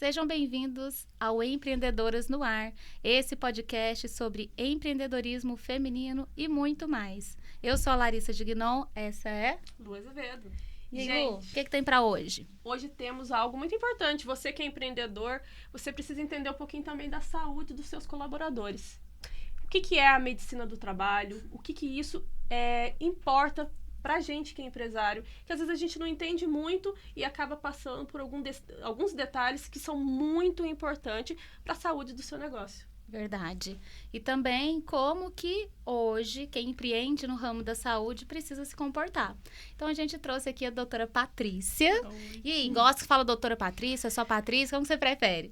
Sejam bem-vindos ao Empreendedoras no Ar, esse podcast sobre empreendedorismo feminino e muito mais. Eu sou a Larissa Dignon, essa é Lu Azevedo. E aí, Lu, o que tem para hoje? Hoje temos algo muito importante. Você que é empreendedor, você precisa entender um pouquinho também da saúde dos seus colaboradores. O que é a medicina do trabalho? O que isso importa pra gente que é empresário? Que às vezes a gente não entende muito e acaba passando por alguns detalhes que são muito importantes para a saúde do seu negócio. Verdade. E também como que hoje quem empreende no ramo da saúde precisa se comportar. Então a gente trouxe aqui a doutora Patrícia. Oi. E aí, gosta que fala doutora Patrícia, só Patrícia, como você prefere?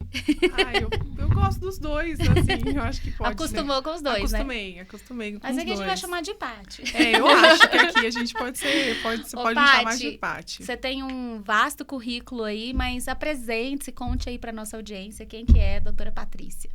Eu gosto dos dois, assim, eu acho que pode. Acostumou com os dois, Acostumei com Mas os dois. aqui a gente vai chamar de Paty. Eu acho que aqui a gente pode me chamar de Paty. Você tem um vasto currículo aí, mas apresente-se, conte aí para nossa audiência quem que é a doutora Patrícia.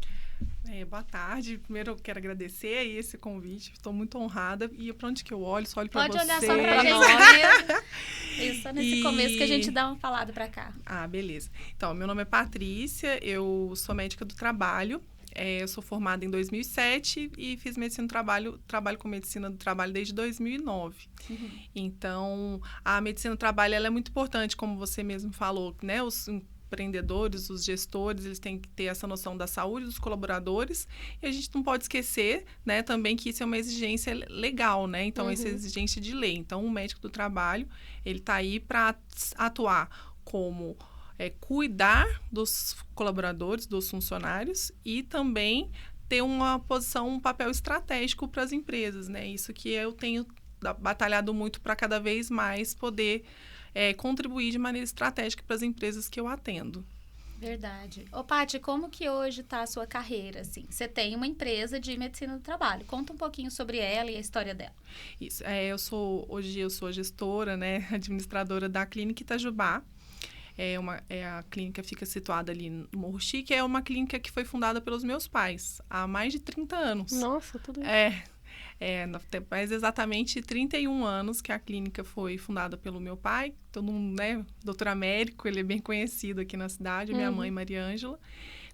Boa tarde. Primeiro eu quero agradecer aí esse convite. Estou muito honrada. E para onde que eu olho? Só olho para você. Pode olhar só pra gente. Isso nesse começo que a gente dá uma falada para cá. Ah, beleza. Então, meu nome é Patrícia, eu sou médica do trabalho. Eu sou formada em 2007 e fiz medicina do trabalho com medicina do trabalho desde 2009. Uhum. Então, a medicina do trabalho ela é muito importante, como você mesmo falou, né? Os empreendedores, os gestores, eles têm que ter essa noção da saúde dos colaboradores e a gente não pode esquecer, né, também que isso é uma exigência legal, né? Então, essa é exigência de lei. Então, o médico do trabalho, ele está aí para atuar como cuidar dos colaboradores, dos funcionários e também ter uma posição, um papel estratégico para as empresas, né? Isso que eu tenho batalhado muito para cada vez mais poder contribuir de maneira estratégica para as empresas que eu atendo. Verdade. Ô, Paty, como que hoje está a sua carreira, assim? Você tem uma empresa de medicina do trabalho. Conta um pouquinho sobre ela e a história dela. Isso. Hoje eu sou gestora, né, administradora da Clínica Itajubá. A clínica fica situada ali no Morro Chique. É uma clínica que foi fundada pelos meus pais há mais de 30 anos. Nossa, tudo isso. Faz exatamente 31 anos que a clínica foi fundada pelo meu pai. Todo mundo, né? Doutor Américo, ele é bem conhecido aqui na cidade. Minha mãe, Maria Ângela.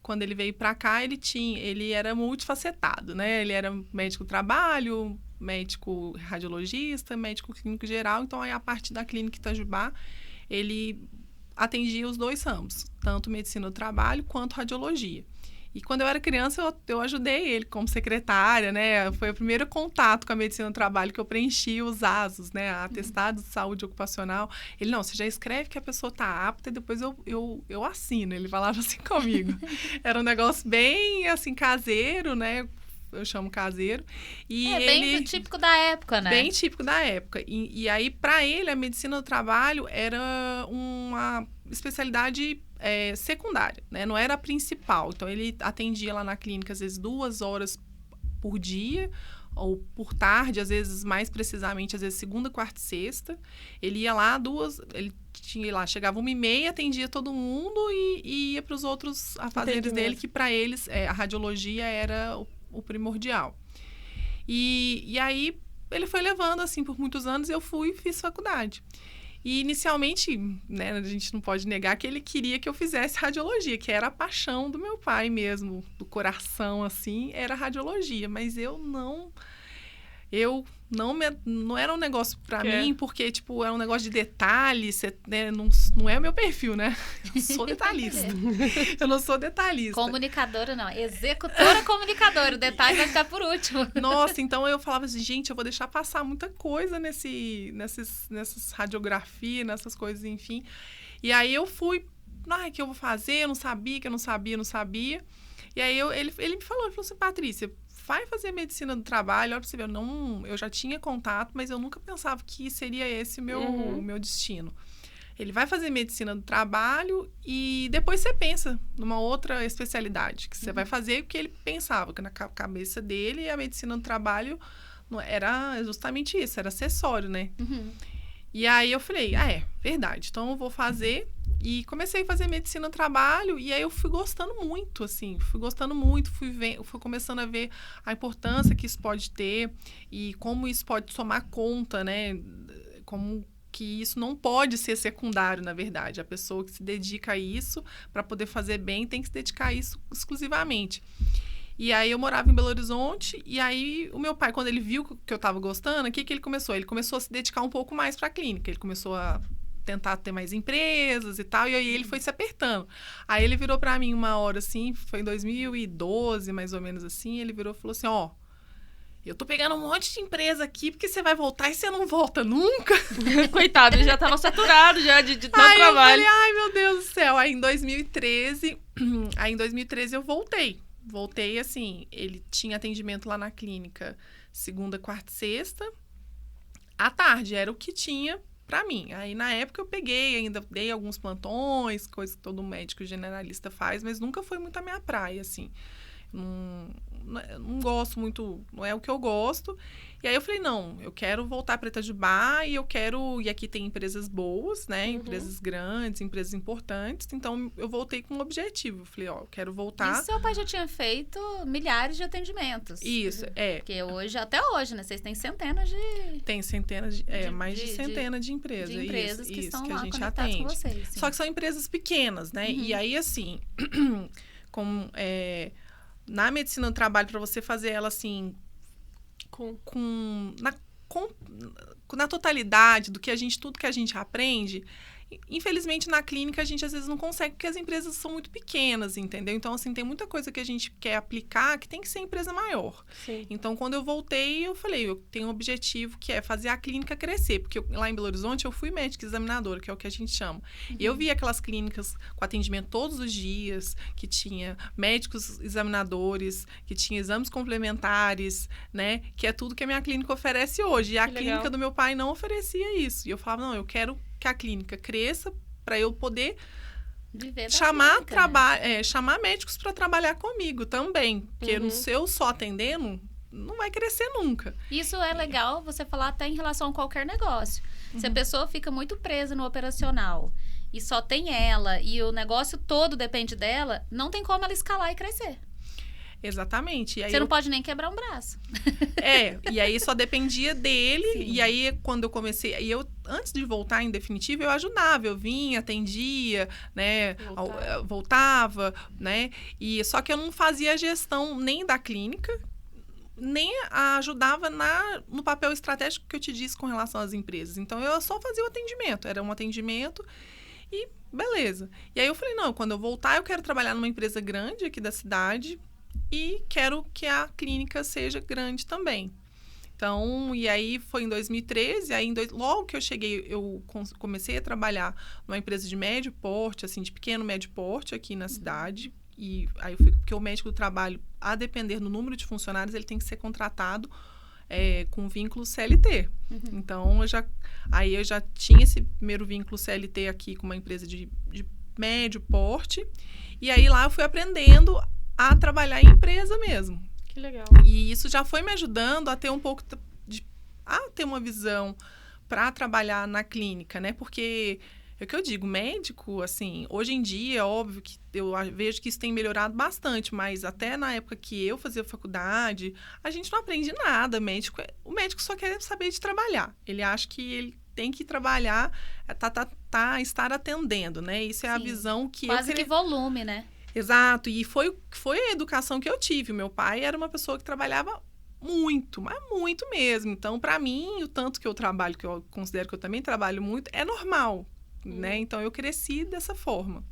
Quando ele veio para cá, ele era multifacetado, né? Ele era médico do trabalho, médico radiologista, médico clínico geral. Então, aí, a partir da Clínica Itajubá, ele atendia os dois ramos, tanto medicina do trabalho quanto radiologia. E quando eu era criança, eu ajudei ele como secretária, né? Foi o primeiro contato com a medicina do trabalho que eu preenchi os ASOS, né? Atestado de saúde ocupacional. Ele, não, você já escreve que a pessoa está apta e depois eu assino. Ele falava assim comigo. Era um negócio bem, assim, caseiro, né? Eu chamo caseiro. E bem típico da época, né? Bem típico da época. E aí, para ele, a medicina do trabalho era uma especialidade secundária, né? Não era a principal. Então, ele atendia lá na clínica, às vezes, 2 horas por dia, ou por tarde, às vezes, mais precisamente, às vezes, segunda, quarta e sexta. Ele ia lá ele tinha lá, chegava 1h30, atendia todo mundo e ia para os outros afazeres dele, que para eles, a radiologia era o primordial. E aí, ele foi levando, assim, por muitos anos, eu fiz faculdade. E, inicialmente, né, a gente não pode negar que ele queria que eu fizesse radiologia, que era a paixão do meu pai mesmo, do coração, assim, era radiologia. Mas não era um negócio pra mim, porque, tipo, é um negócio de detalhes, né, não é o meu perfil, né? Eu sou detalhista. Eu não sou detalhista. Comunicadora, não. Executora comunicadora. O detalhe vai ficar por último. Nossa, então eu falava assim, gente, eu vou deixar passar muita coisa nessas radiografias, nessas coisas, enfim. E aí eu fui, o que eu vou fazer? Eu não sabia. E aí ele me falou assim, Patrícia, vai fazer medicina do trabalho, olha pra você ver, eu já tinha contato, mas eu nunca pensava que seria esse o meu destino. Ele vai fazer medicina do trabalho e depois você pensa numa outra especialidade que você vai fazer, porque ele pensava que na cabeça dele a medicina do trabalho era justamente isso, era acessório, né? E aí eu falei, verdade, então eu vou fazer. E comecei a fazer medicina no trabalho e aí eu fui gostando muito, assim, fui começando a ver a importância que isso pode ter e como isso pode somar conta, né, como que isso não pode ser secundário, na verdade. A pessoa que se dedica a isso, para poder fazer bem, tem que se dedicar a isso exclusivamente. E aí eu morava em Belo Horizonte, e aí o meu pai, quando ele viu que eu estava gostando, o que ele começou? Ele começou a se dedicar um pouco mais para a clínica. Ele começou a tentar ter mais empresas e tal, e aí ele foi se apertando. Aí ele virou para mim uma hora, assim, foi em 2012, mais ou menos assim, ele virou e falou assim, ó, eu tô pegando um monte de empresa aqui, porque você vai voltar e você não volta nunca. Coitado, ele já tava saturado já de tanto Aí trabalho. eu falei, ai, meu Deus do céu. Aí em 2013 eu voltei. Voltei, assim, ele tinha atendimento lá na clínica segunda, quarta e sexta. À tarde, era o que tinha pra mim. Aí, na época, eu peguei, ainda dei alguns plantões, coisa que todo médico generalista faz, mas nunca foi muito a minha praia, assim. Não gosto muito, não é o que eu gosto. E aí eu falei, não, eu quero voltar para Itajubá e eu quero... E aqui tem empresas boas, né? Empresas grandes, empresas importantes. Então, eu voltei com um objetivo. Eu falei, ó, eu quero voltar... E seu pai já tinha feito milhares de atendimentos. Isso, é. Porque hoje, até hoje, né? Vocês têm centenas de... Tem centenas, mais de centenas de empresas. De empresas que estão que lá a gente conectadas atende. com vocês. Sim. Só que são empresas pequenas, né? E aí, assim, como... na medicina do trabalho, para você fazer ela, assim... Na totalidade do que tudo que a gente aprende, infelizmente na clínica a gente às vezes não consegue, porque as empresas são muito pequenas, entendeu? Então, assim, tem muita coisa que a gente quer aplicar que tem que ser empresa maior. Sim. Então, quando eu voltei, eu falei, eu tenho um objetivo que é fazer a clínica crescer, porque lá em Belo Horizonte eu fui médica examinadora, que é o que a gente chama. E eu vi aquelas clínicas com atendimento todos os dias, que tinha médicos examinadores, que tinha exames complementares, né? Que é tudo que a minha clínica oferece hoje. E a clínica do meu pai não oferecia isso. E eu falava, não, eu quero que a clínica cresça para eu poder chamar médicos para trabalhar comigo também. Porque se eu só atendendo, não vai crescer nunca. Isso é legal você falar até em relação a qualquer negócio. Se a pessoa fica muito presa no operacional e só tem ela e o negócio todo depende dela, não tem como ela escalar e crescer. Exatamente. E aí você não pode nem quebrar um braço. E aí só dependia dele. Sim. E aí, quando eu comecei... antes de voltar, em definitivo, eu ajudava. Eu vinha, atendia, né? Voltava, né? Só que eu não fazia a gestão nem da clínica, nem ajudava no papel estratégico que eu te disse com relação às empresas. Então, eu só fazia o atendimento. Era um atendimento e beleza. E aí, eu falei, não, quando eu voltar, eu quero trabalhar numa empresa grande aqui da cidade... E quero que a clínica seja grande também. Então, e aí foi em 2013, logo que eu cheguei, eu comecei a trabalhar numa empresa de médio porte, assim, de pequeno, médio porte aqui na cidade. E aí porque o médico do trabalho, a depender do número de funcionários, ele tem que ser contratado com vínculo CLT. Então, eu já tinha esse primeiro vínculo CLT aqui com uma empresa de médio porte. E aí lá eu fui aprendendo a trabalhar em empresa mesmo. Que legal. E isso já foi me ajudando a ter um pouco a ter uma visão para trabalhar na clínica, né? Porque é o que eu digo, médico, assim, hoje em dia, é óbvio que eu vejo que isso tem melhorado bastante, mas até na época que eu fazia faculdade, a gente não aprende nada. O médico só quer saber de trabalhar. Ele acha que ele tem que trabalhar, estar atendendo, né? Isso é a visão que quase que volume, né? Exato, e foi a educação que eu tive. O meu pai era uma pessoa que trabalhava muito, mas muito mesmo. Então, para mim, o tanto que eu trabalho, que eu considero que eu também trabalho muito, é normal, né? Então, eu cresci dessa forma.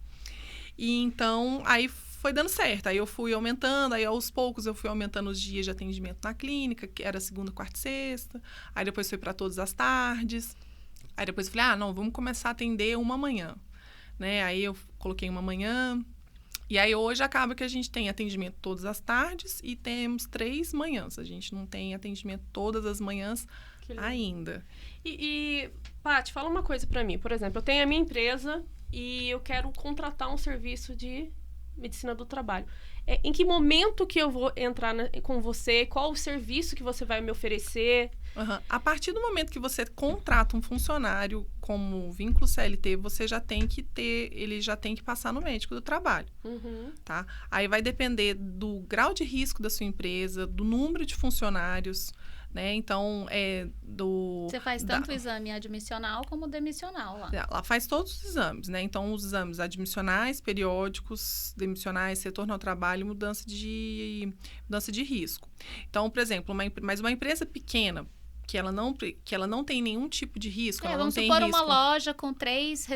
E então, aí foi dando certo. Aí eu fui aumentando, aí aos poucos eu fui aumentando os dias de atendimento na clínica, que era segunda, quarta e sexta. Aí depois foi para todas as tardes. Aí depois eu falei, não, vamos começar a atender uma manhã, né? Aí eu coloquei uma manhã. E aí, hoje, acaba que a gente tem atendimento todas as tardes e temos 3 manhãs. A gente não tem atendimento todas as manhãs ainda. Paty, fala uma coisa pra mim. Por exemplo, eu tenho a minha empresa e eu quero contratar um serviço de medicina do trabalho. Em que momento que eu vou entrar com você? Qual o serviço que você vai me oferecer? Uhum. A partir do momento que você contrata um funcionário como vínculo CLT, você já tem que ele já tem que passar no médico do trabalho, tá? Aí vai depender do grau de risco da sua empresa, do número de funcionários, né? Então, Você faz tanto o exame admissional como demissional lá. Ela faz todos os exames, né? Então, os exames admissionais, periódicos, demissionais, retorno ao trabalho, mudança de risco. Então, por exemplo, mas uma empresa pequena, que ela não tem nenhum tipo de risco, ela não vamos tem supor risco. Uma loja com três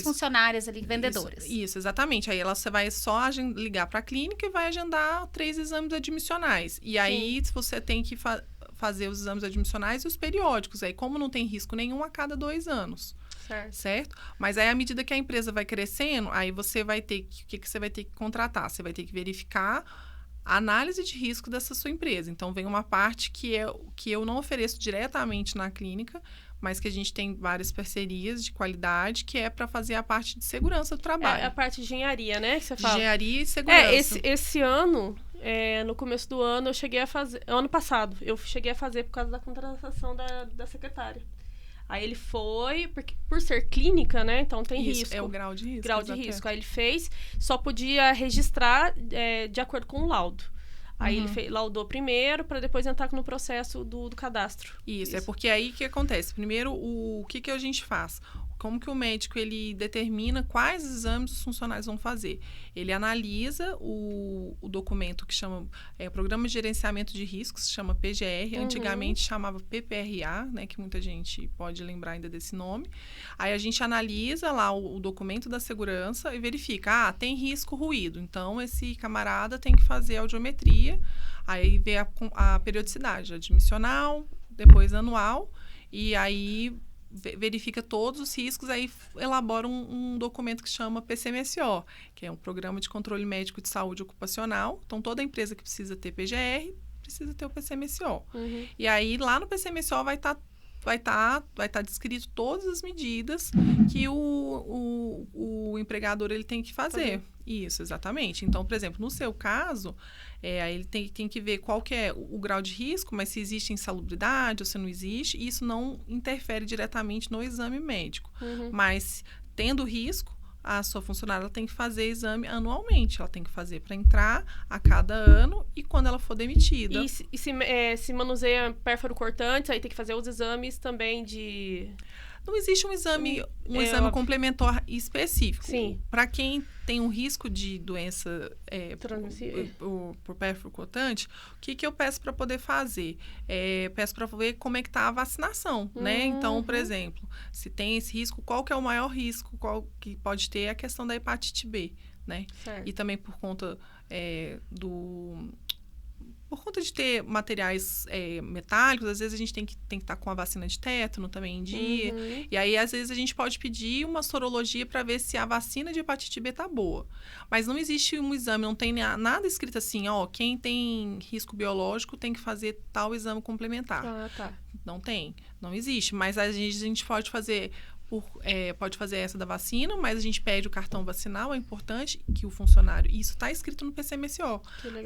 funcionárias ali, vendedoras. Isso, exatamente. Aí você vai só ligar para a clínica e vai agendar 3 exames admissionais. E aí você tem que fazer os exames admissionais e os periódicos. Aí, como não tem risco nenhum, a cada 2 anos. Certo? Mas aí, à medida que a empresa vai crescendo, aí você vai ter que... O que você vai ter que contratar? Você vai ter que verificar a análise de risco dessa sua empresa. Então, vem uma parte que eu não ofereço diretamente na clínica, mas que a gente tem várias parcerias de qualidade, que é para fazer a parte de segurança do trabalho. A parte de engenharia, né? Que você fala. Engenharia e segurança. Esse ano, no começo do ano, eu cheguei a fazer... Ano passado, eu cheguei a fazer por causa da contratação da secretária. Aí ele foi, porque, por ser clínica, né? Então tem risco. É o grau de risco. Grau de risco. Aí ele fez, só podia registrar de acordo com o laudo. Aí ele laudou primeiro, para depois entrar no processo do cadastro. Isso, é porque aí que acontece. Primeiro, o que a gente faz? Como que o médico ele determina quais exames os funcionários vão fazer? Ele analisa o documento que chama Programa de Gerenciamento de Riscos, chama PGR, antigamente chamava PPRA, né, que muita gente pode lembrar ainda desse nome. Aí a gente analisa lá o documento da segurança e verifica, tem risco ruído, então esse camarada tem que fazer audiometria, aí vê a periodicidade admissional, depois anual, e aí verifica todos os riscos, aí elabora um documento que chama PCMSO, que é um Programa de Controle Médico de Saúde Ocupacional. Então, toda empresa que precisa ter PGR, precisa ter o PCMSO. E aí, lá no PCMSO vai estar descrito todas as medidas que o empregador ele tem que fazer. Isso, exatamente. Então, por exemplo, no seu caso, aí ele tem que ver qual que é o grau de risco, mas se existe insalubridade ou se não existe, isso não interfere diretamente no exame médico. Mas, tendo risco, a sua funcionária ela tem que fazer exame anualmente. Ela tem que fazer para entrar a cada ano e quando ela for demitida. E se manuseia pérfuro cortante, aí tem que fazer os exames também de... Não existe um exame complementar específico. Sim. Para quem tem um risco de doença por pérfuro cortante, o que eu peço para poder fazer? Peço para ver como é que está a vacinação, né? Então, por exemplo, se tem esse risco, qual que é o maior risco? Qual que pode ter a questão da hepatite B, né? Certo. E também por conta por conta de ter materiais metálicos, às vezes a gente tem que estar com a vacina de tétano também em dia. E aí, às vezes, a gente pode pedir uma sorologia para ver se a vacina de hepatite B tá boa. Mas não existe um exame, não tem nada escrito assim, quem tem risco biológico tem que fazer tal exame complementar. Tá. Não tem, não existe. Mas a gente pode fazer... pode fazer essa da vacina, mas a gente pede o cartão vacinal, é importante que o funcionário... Isso está escrito no PCMSO.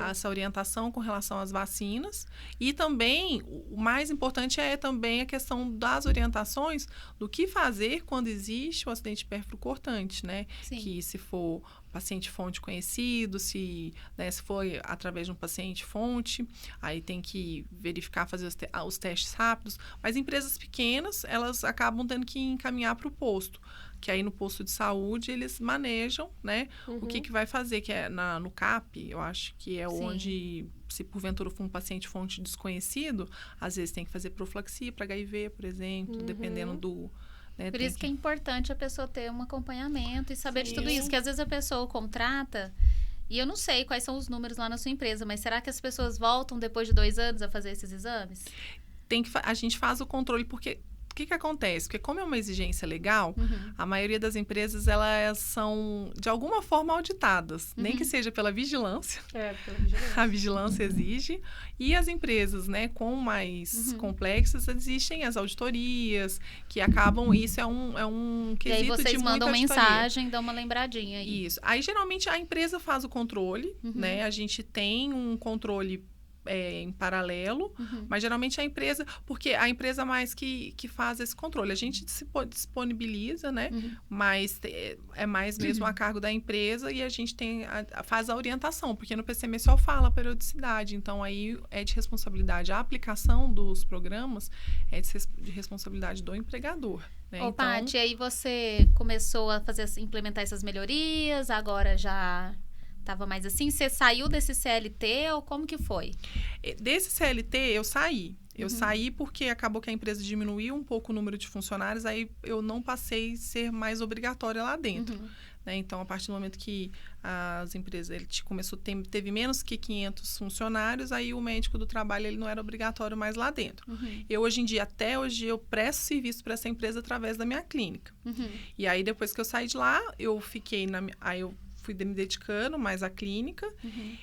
Essa orientação com relação às vacinas. E também, o mais importante é também a questão das orientações do que fazer quando existe o acidente pérfuro cortante, né? Sim. Que se for paciente-fonte conhecido, se for através de um paciente-fonte, aí tem que verificar, fazer os testes rápidos. Mas empresas pequenas, elas acabam tendo que encaminhar para o posto, que aí no posto de saúde eles manejam, né, o que vai fazer, que é no CAP, eu acho que é onde, se porventura for um paciente-fonte desconhecido, às vezes tem que fazer profilaxia para HIV, por exemplo, dependendo do... Por isso que é importante a pessoa ter um acompanhamento e saber de tudo isso. Que às vezes a pessoa contrata, e eu não sei quais são os números lá na sua empresa, mas será que as pessoas voltam depois de 2 anos a fazer esses exames? A gente faz o controle, porque o que acontece? Porque como é uma exigência legal, a maioria das empresas, elas são, de alguma forma, auditadas. Nem que seja pela vigilância. Pela vigilância. A vigilância exige. E as empresas, né, com mais complexas, existem as auditorias, que acabam... Isso é um quesito de muita auditoria. E aí vocês mandam mensagem, dão uma lembradinha aí. Isso. Aí, geralmente, a empresa faz o controle, né? A gente tem um controle em paralelo, mas geralmente a empresa... Porque a empresa mais que faz esse controle. A gente disponibiliza, né? Mas é mais mesmo a cargo da empresa e a gente faz a orientação, porque no PCM só fala a periodicidade. Então, aí é de responsabilidade. A aplicação dos programas é de responsabilidade do empregador. Né? Ô, Paty, aí você começou a implementar essas melhorias, agora já... Tava mais assim? Você saiu desse CLT ou como que foi? Desse CLT, eu saí. Eu saí porque acabou que a empresa diminuiu um pouco o número de funcionários, aí eu não passei a ser mais obrigatória lá dentro. Né? Então, a partir do momento que as empresas... Ele teve menos que 500 funcionários, aí o médico do trabalho ele não era obrigatório mais lá dentro. Eu, até hoje, eu presto serviço para essa empresa através da minha clínica. E aí, depois que eu saí de lá, eu fiquei aí eu fui me dedicando mais à clínica,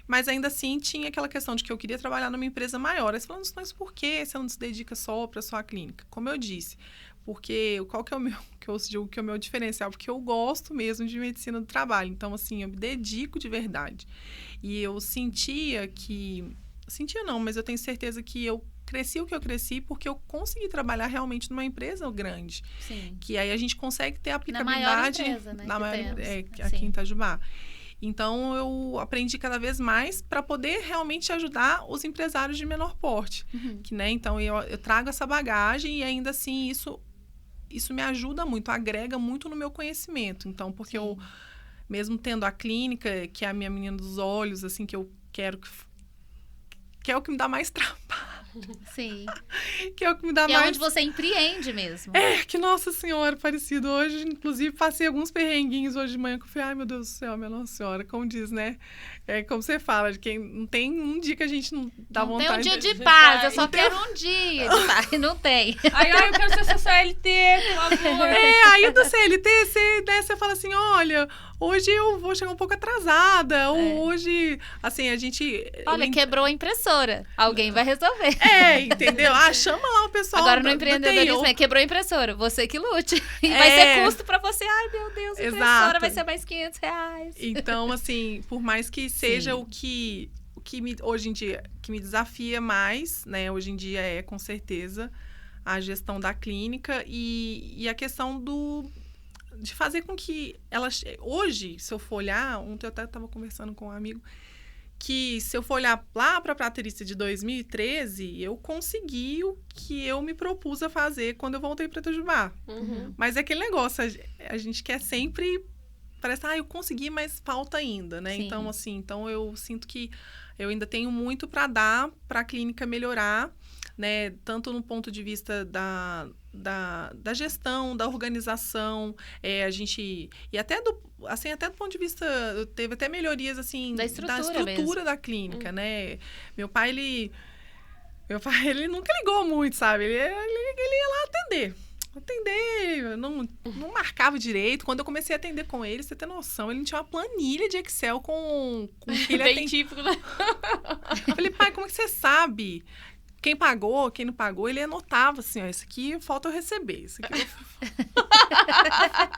mas ainda assim tinha aquela questão de que eu queria trabalhar numa empresa maior. Aí você falando, mas por que você não se dedica só para a sua clínica? Como eu disse, porque qual que é o meu, que eu digo que é o meu diferencial? Porque eu gosto mesmo de medicina do trabalho. Então, assim, eu me dedico de verdade. E eu sentia não, mas eu tenho certeza que eu cresci o que eu cresci porque eu consegui trabalhar realmente numa empresa grande. Sim. Que aí a gente consegue ter aplicabilidade... Na maior empresa, né? Na maior, aqui em Itajubá. Então, eu aprendi cada vez mais para poder realmente ajudar os empresários de menor porte. Que, né? Então, eu trago essa bagagem e ainda assim isso me ajuda muito, agrega muito no meu conhecimento. Então, porque eu, mesmo tendo a clínica, que é a minha menina dos olhos, assim, que eu quero que é o que me dá mais trabalho. Sim. Que é o que me dá que mais... é onde você empreende mesmo. Que Nossa Senhora, parecido. Hoje, inclusive, passei alguns perrenguinhos hoje de manhã que eu falei, ai, meu Deus do céu, minha Nossa Senhora, como diz, né? É como você fala, de quem não tem um dia que a gente não dá vontade... Não tem um dia de paz, eu só quero um dia de paz. Não tem. Ai, eu quero ser CLT, pelo amor. Aí do CLT, você fala assim, olha... Hoje eu vou chegar um pouco atrasada. Ou hoje, assim, a gente... Olha, quebrou a impressora. Alguém vai resolver. Entendeu? Chama lá o pessoal. Agora, no empreendedorismo, quebrou a impressora. Você que lute. E vai ser custo pra você. Ai, meu Deus, a impressora vai ser mais R$500. Então, assim, por mais que seja o que hoje em dia, que me desafia mais, né? Hoje em dia com certeza, a gestão da clínica e a questão de fazer com que elas... Hoje, se eu for olhar... Ontem eu até estava conversando com um amigo que se eu for olhar lá para a Patrícia de 2013, eu consegui o que eu me propus a fazer quando eu voltei para Itajubá. Mas é aquele negócio, a gente quer sempre... Parece, eu consegui, mas falta ainda, né? Sim. Então, assim, eu sinto que eu ainda tenho muito para dar para a clínica melhorar, né? Tanto no ponto de vista da gestão, da organização, a gente... E até do ponto de vista... Teve até melhorias, assim... Da estrutura da clínica, né? Meu pai, ele nunca ligou muito, sabe? Ele ia lá atender, não marcava direito. Quando eu comecei a atender com ele, você tem noção, ele não tinha uma planilha de Excel com que ele bem típico, né? Eu falei, pai, como é que você sabe? Quem pagou, quem não pagou, ele anotava assim, isso aqui falta eu receber, isso aqui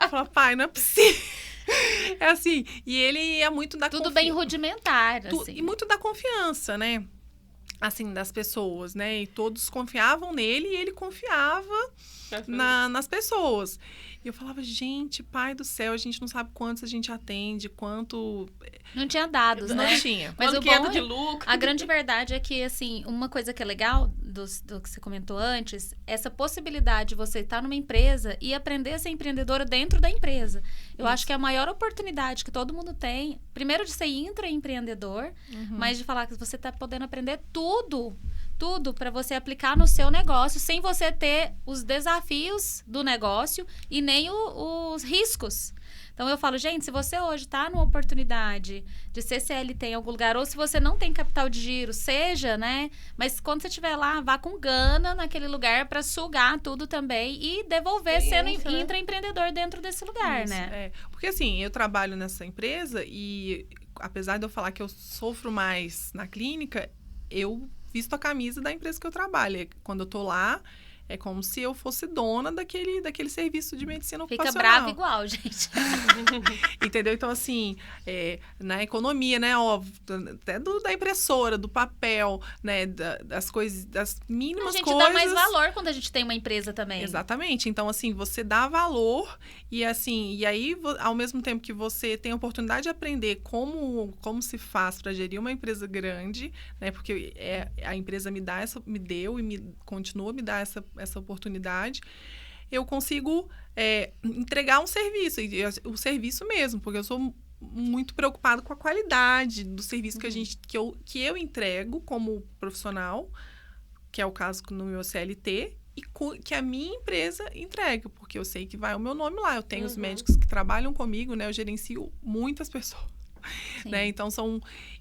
eu falava, pai, não é possível. É assim, e ele é muito da Tudo bem rudimentar, assim. E muito da confiança, né? Assim, das pessoas, né? E todos confiavam nele e ele confiava nas pessoas. E eu falava, gente, pai do céu, a gente não sabe quantos a gente atende, quanto... Não tinha dados, né? Não tinha. Mas quanto que é de lucro. A grande verdade é que, assim, uma coisa que é legal do que você comentou antes, essa possibilidade de você estar numa empresa e aprender a ser empreendedora dentro da empresa. Eu acho que é a maior oportunidade que todo mundo tem, primeiro de ser intraempreendedor, mas de falar que você está podendo aprender tudo para você aplicar no seu negócio, sem você ter os desafios do negócio e nem os riscos. Então, eu falo, gente, se você hoje está numa oportunidade de ser CLT em algum lugar, ou se você não tem capital de giro, seja, né? Mas quando você estiver lá, vá com gana naquele lugar para sugar tudo também e devolver sendo intraempreendedor dentro desse lugar, Isso, né? Porque assim, eu trabalho nessa empresa e apesar de eu falar que eu sofro mais na clínica, eu visto a camisa da empresa que eu trabalho. Quando eu tô lá, é como se eu fosse dona daquele serviço de medicina ocupacional. Fica brava igual, gente. Entendeu? Então, assim, na economia, né, óbvio, até da impressora, do papel, né, das coisas, das mínimas coisas. A gente dá mais valor quando a gente tem uma empresa também. Exatamente. Então, assim, você dá valor e, assim, e aí, ao mesmo tempo que você tem a oportunidade de aprender como se faz para gerir uma empresa grande, né, porque a empresa me deu e continua a me dar essa oportunidade, eu consigo entregar um serviço, o serviço mesmo, porque eu sou muito preocupado com a qualidade do serviço que eu entrego como profissional, que é o caso no meu CLT, e que a minha empresa entrega, porque eu sei que vai o meu nome lá. Eu tenho os médicos que trabalham comigo, né? Eu gerencio muitas pessoas. Né? Então,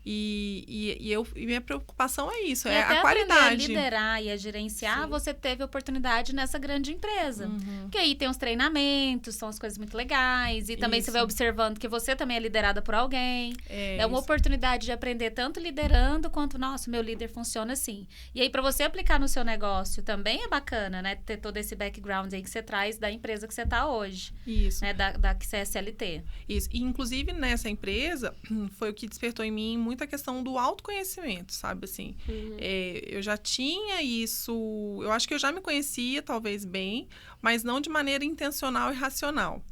e minha preocupação é isso, é a qualidade. A liderar e a gerenciar, você teve oportunidade nessa grande empresa. Porque aí tem os treinamentos, são as coisas muito legais, e também você vai observando que você também é liderada por alguém. É uma oportunidade de aprender tanto liderando, quanto, nossa, meu líder funciona assim. E aí, para você aplicar no seu negócio, também é bacana, né? Ter todo esse background aí que você traz da empresa que você está hoje. Isso. Né? Da que você é SLT. Isso. E, inclusive, nessa empresa, foi o que despertou em mim muita questão do autoconhecimento, sabe, assim, eu já tinha isso, eu acho que eu já me conhecia, talvez bem, mas não de maneira intencional e racional.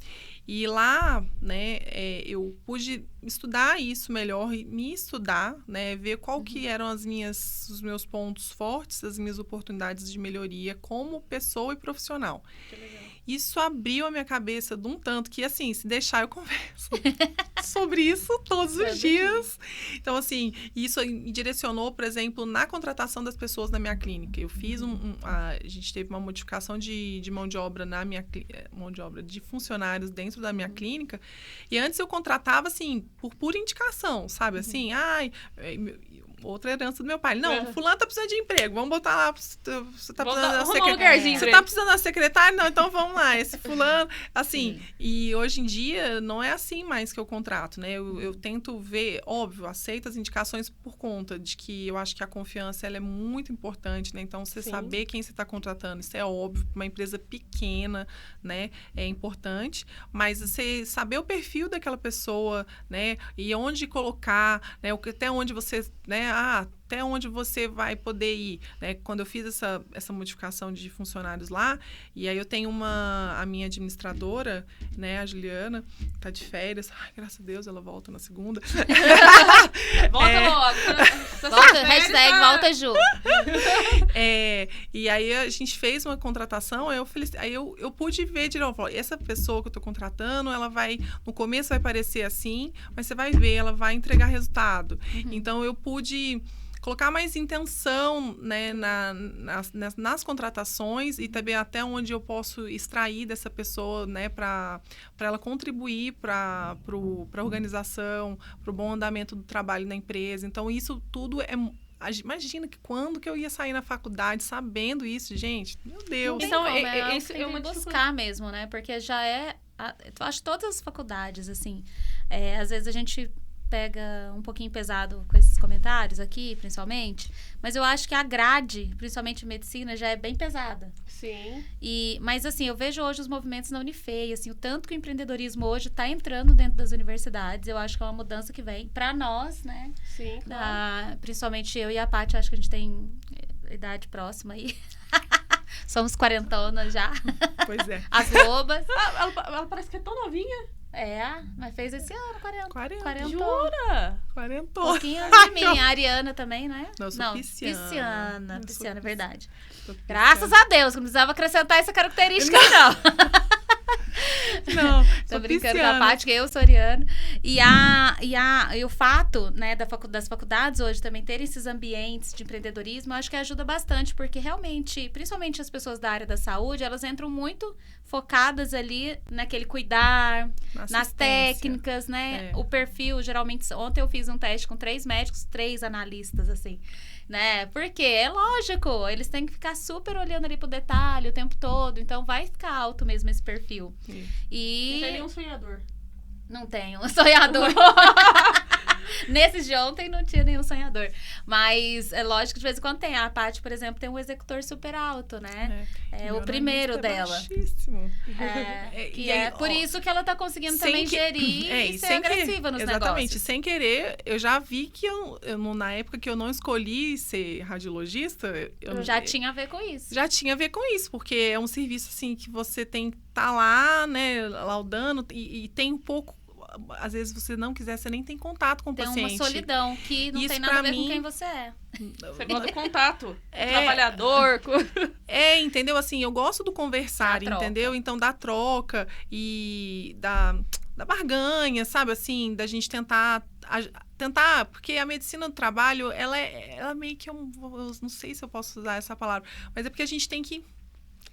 E lá, né, eu pude estudar isso melhor, me estudar, né, ver qual que eram os meus pontos fortes, as minhas oportunidades de melhoria como pessoa e profissional. Que legal. Isso abriu a minha cabeça de um tanto que, assim, se deixar, eu converso sobre isso todos os dias. Então, assim, isso me direcionou, por exemplo, na contratação das pessoas na minha clínica. Eu fiz a gente teve uma modificação de mão de obra de funcionários dentro da minha clínica. E antes eu contratava, assim, por pura indicação, sabe? Assim, outra herança do meu pai. Não, fulano tá precisando de emprego, vamos botar lá, você tá precisando de secretária. Você tá precisando da secretária? Não, então vamos lá, esse fulano, assim. E hoje em dia não é assim mais que eu contrato, né? Eu tento ver, óbvio, aceito as indicações por conta de que eu acho que a confiança, ela é muito importante, né? Então, você saber quem você tá contratando, isso é óbvio, uma empresa pequena, né? É importante, mas você saber o perfil daquela pessoa, né? E onde colocar, né? Até onde você, né? Até onde você vai poder ir, né? Quando eu fiz essa modificação de funcionários lá, e aí eu tenho a minha administradora, né, a Juliana, tá de férias, graças a Deus, ela volta na segunda. Volta logo. Volta, hashtag volta Ju. E aí a gente fez uma contratação, aí eu pude ver de novo, essa pessoa que eu tô contratando, ela vai, no começo vai parecer assim, mas você vai ver, ela vai entregar resultado. Então, eu pude colocar mais intenção, né, nas contratações e também até onde eu posso extrair dessa pessoa, né, para ela contribuir para a organização, para o bom andamento do trabalho na empresa. Então, isso tudo imagina que quando que eu ia sair na faculdade sabendo isso, gente, meu Deus. Então, isso é uma buscar mesmo, né? Porque já eu acho todas as faculdades, assim, às vezes a gente pega um pouquinho pesado com esses comentários aqui, principalmente, mas eu acho que a grade, principalmente medicina, já é bem pesada. Sim. Mas, assim, eu vejo hoje os movimentos na Unifei, assim, o tanto que o empreendedorismo hoje está entrando dentro das universidades, eu acho que é uma mudança que vem para nós, né? Sim, claro. Principalmente eu e a Paty, acho que a gente tem idade próxima aí. Somos quarentonas já. Pois é. As lobas. Ela parece que é tão novinha. Mas fez esse ano, 40. Jura? 40. Um pouquinho antes de mim. A Ariana também, né? Não, eu sou pisciana. Pisciana, é verdade. Graças a Deus, que não precisava acrescentar essa característica, não. Não, Tô brincando com a Paty, que eu sou ariana. E o fato, né, das faculdades hoje também terem esses ambientes de empreendedorismo, eu acho que ajuda bastante, porque realmente, principalmente as pessoas da área da saúde, elas entram muito focadas ali naquele cuidar, nas técnicas, né? O perfil, geralmente, ontem eu fiz um teste com 3 médicos, 3 analistas, assim, né? Porque é lógico, eles têm que ficar super olhando ali pro detalhe o tempo todo, então vai ficar alto mesmo esse perfil. Não tem nenhum sonhador. Não tenho um sonhador. Nesses de ontem não tinha nenhum sonhador. Mas é lógico que de vez em quando tem. A Paty, por exemplo, tem um executor super alto, né? É o primeiro dela. Baixíssimo. Por isso que ela tá conseguindo também gerir e ser agressiva nos negócios. Exatamente. Sem querer, eu já vi que na época que eu não escolhi ser radiologista... Já tinha a ver com isso. Já tinha a ver com isso, porque é um serviço, assim, que você tem que estar lá, né, laudando, e tem um pouco... Às vezes, você não quiser, você nem tem contato com o paciente. Tem uma solidão que não tem nada a ver com quem você é. Você gosta de contato. Trabalhador. Entendeu? Assim, eu gosto do conversar, entendeu? Então, da troca e da barganha, sabe? Assim, da gente tentar, porque a medicina do trabalho, ela meio que eu não sei se eu posso usar essa palavra, mas é porque a gente tem que...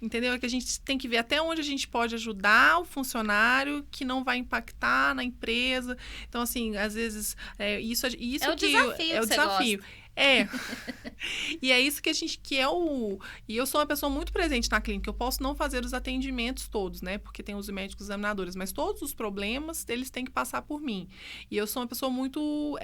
Entendeu? É que a gente tem que ver até onde a gente pode ajudar o funcionário que não vai impactar na empresa. Então, assim, às vezes, isso é o que desafio. É o desafio. E é isso que a gente... E eu sou uma pessoa muito presente na clínica. Eu posso não fazer os atendimentos todos, né? Porque tem os médicos examinadores. Mas todos os problemas, eles têm que passar por mim. E eu sou uma pessoa muito...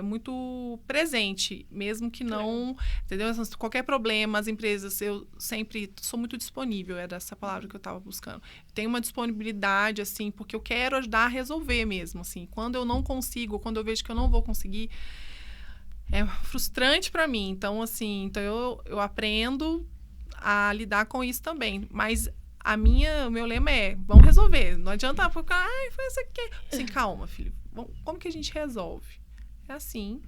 muito presente, mesmo que não, entendeu? Qualquer problema, as empresas, eu sempre sou muito disponível, era essa palavra que eu estava buscando. Tenho uma disponibilidade, assim, porque eu quero ajudar a resolver mesmo, assim. Quando eu não consigo, quando eu vejo que eu não vou conseguir, é frustrante para mim. Então, assim, eu aprendo a lidar com isso também, mas o meu lema é, vamos resolver, não adianta ficar, foi isso aqui. Assim, calma, filho, como que a gente resolve? É assim,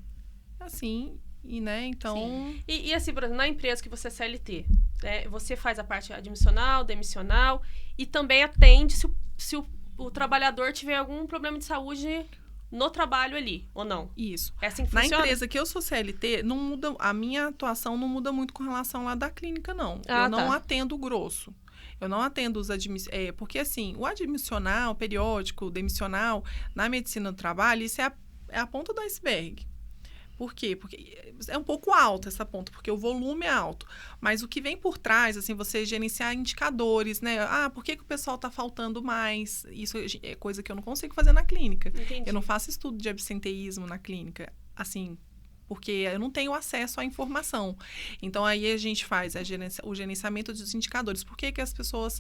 e, né, então... E assim, por exemplo, na empresa que você é CLT, né, você faz a parte admissional, demissional, e também atende se o trabalhador tiver algum problema de saúde no trabalho ali, ou não? Isso. É assim que funciona? Na empresa que eu sou CLT, não muda, a minha atuação não muda muito com relação lá da clínica, não. Eu não atendo grosso. Eu não atendo os porque, assim, o admissional, periódico, demissional, na medicina do trabalho, isso é a ponta do iceberg. Por quê? Porque é um pouco alta essa ponta, porque o volume é alto. Mas o que vem por trás, assim, você gerenciar indicadores, né? Por que o pessoal está faltando mais? Isso é coisa que eu não consigo fazer na clínica. Entendi. Eu não faço estudo de absenteísmo na clínica, assim... porque eu não tenho acesso à informação. Então, aí a gente faz o gerenciamento dos indicadores. Por que as pessoas...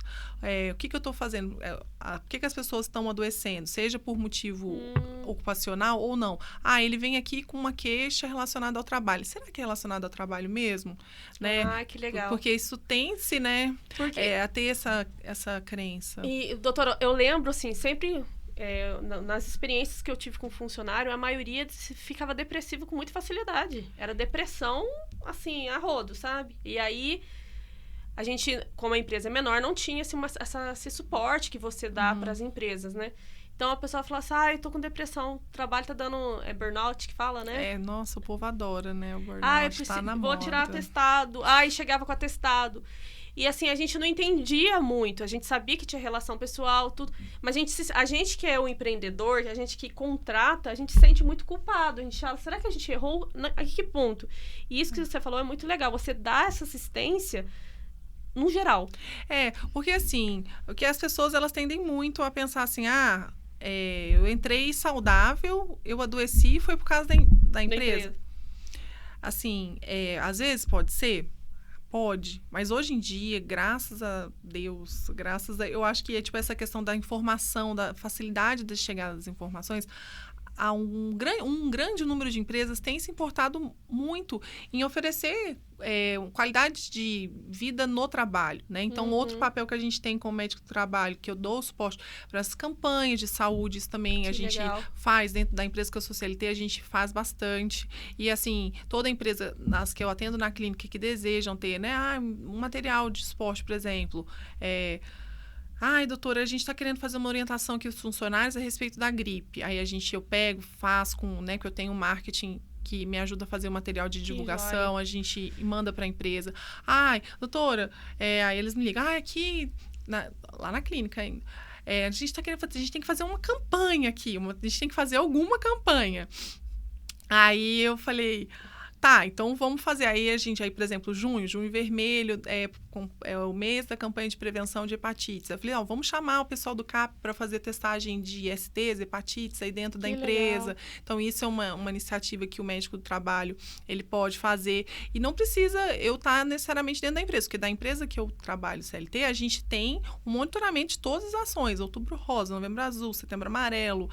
o que eu estou fazendo? Por que as pessoas estão adoecendo? Seja por motivo ocupacional ou não. Ele vem aqui com uma queixa relacionada ao trabalho. Será que é relacionado ao trabalho mesmo? Né? Que legal. Porque isso tem-se, né? A ter essa crença. E, doutora, eu lembro, assim, sempre... nas experiências que eu tive com funcionário, a maioria ficava depressivo com muita facilidade. Era depressão, assim, a rodo, sabe? E aí, a gente, como a empresa é menor, não tinha esse suporte que você dá para as empresas, né? Então, a pessoa fala assim, eu tô com depressão, o trabalho tá dando... É burnout que fala, né? Nossa, o povo adora, né? O burnout tá na moda. Vou tirar atestado. E chegava com atestado. E, assim, a gente não entendia muito. A gente sabia que tinha relação pessoal, tudo. Mas a gente que é o empreendedor, a gente que contrata, a gente se sente muito culpado. A gente fala, será que a gente errou? A que ponto? E isso que você falou é muito legal. Você dá essa assistência no geral. Porque, assim, o que as pessoas, elas tendem muito a pensar assim, eu entrei saudável, eu adoeci, foi por causa da empresa. Assim, às vezes pode ser... Pode, mas hoje em dia, graças a Deus, eu acho que é tipo essa questão da informação, da facilidade de chegar às informações, um grande número de empresas tem se importado muito em oferecer qualidade de vida no trabalho, né? Então, outro papel que a gente tem como médico do trabalho, que eu dou suporte para as campanhas de saúde, isso também a gente faz dentro da empresa que eu sou CLT, a gente faz bastante. E, assim, toda empresa, nas que eu atendo na clínica, que desejam ter, né? Um material de esporte, por exemplo, Ai, doutora, a gente está querendo fazer uma orientação aqui dos funcionários a respeito da gripe. Aí eu pego, faço né, que eu tenho marketing que me ajuda a fazer o material de divulgação, a gente manda para a empresa. Ai, doutora, aí eles me ligam, aqui, lá na clínica ainda. A gente tem que fazer uma campanha aqui, a gente tem que fazer alguma campanha. Aí eu falei, tá, então vamos fazer. Aí, por exemplo, junho vermelho é o mês da campanha de prevenção de hepatites. Eu falei, vamos chamar o pessoal do CAP para fazer testagem de STs, hepatites aí dentro da empresa. Legal. Então, isso é uma iniciativa que o médico do trabalho, ele pode fazer. E não precisa eu estar necessariamente dentro da empresa, porque da empresa que eu trabalho, CLT, a gente tem um monitoramento de todas as ações. Outubro Rosa, Novembro Azul, Setembro Amarelo.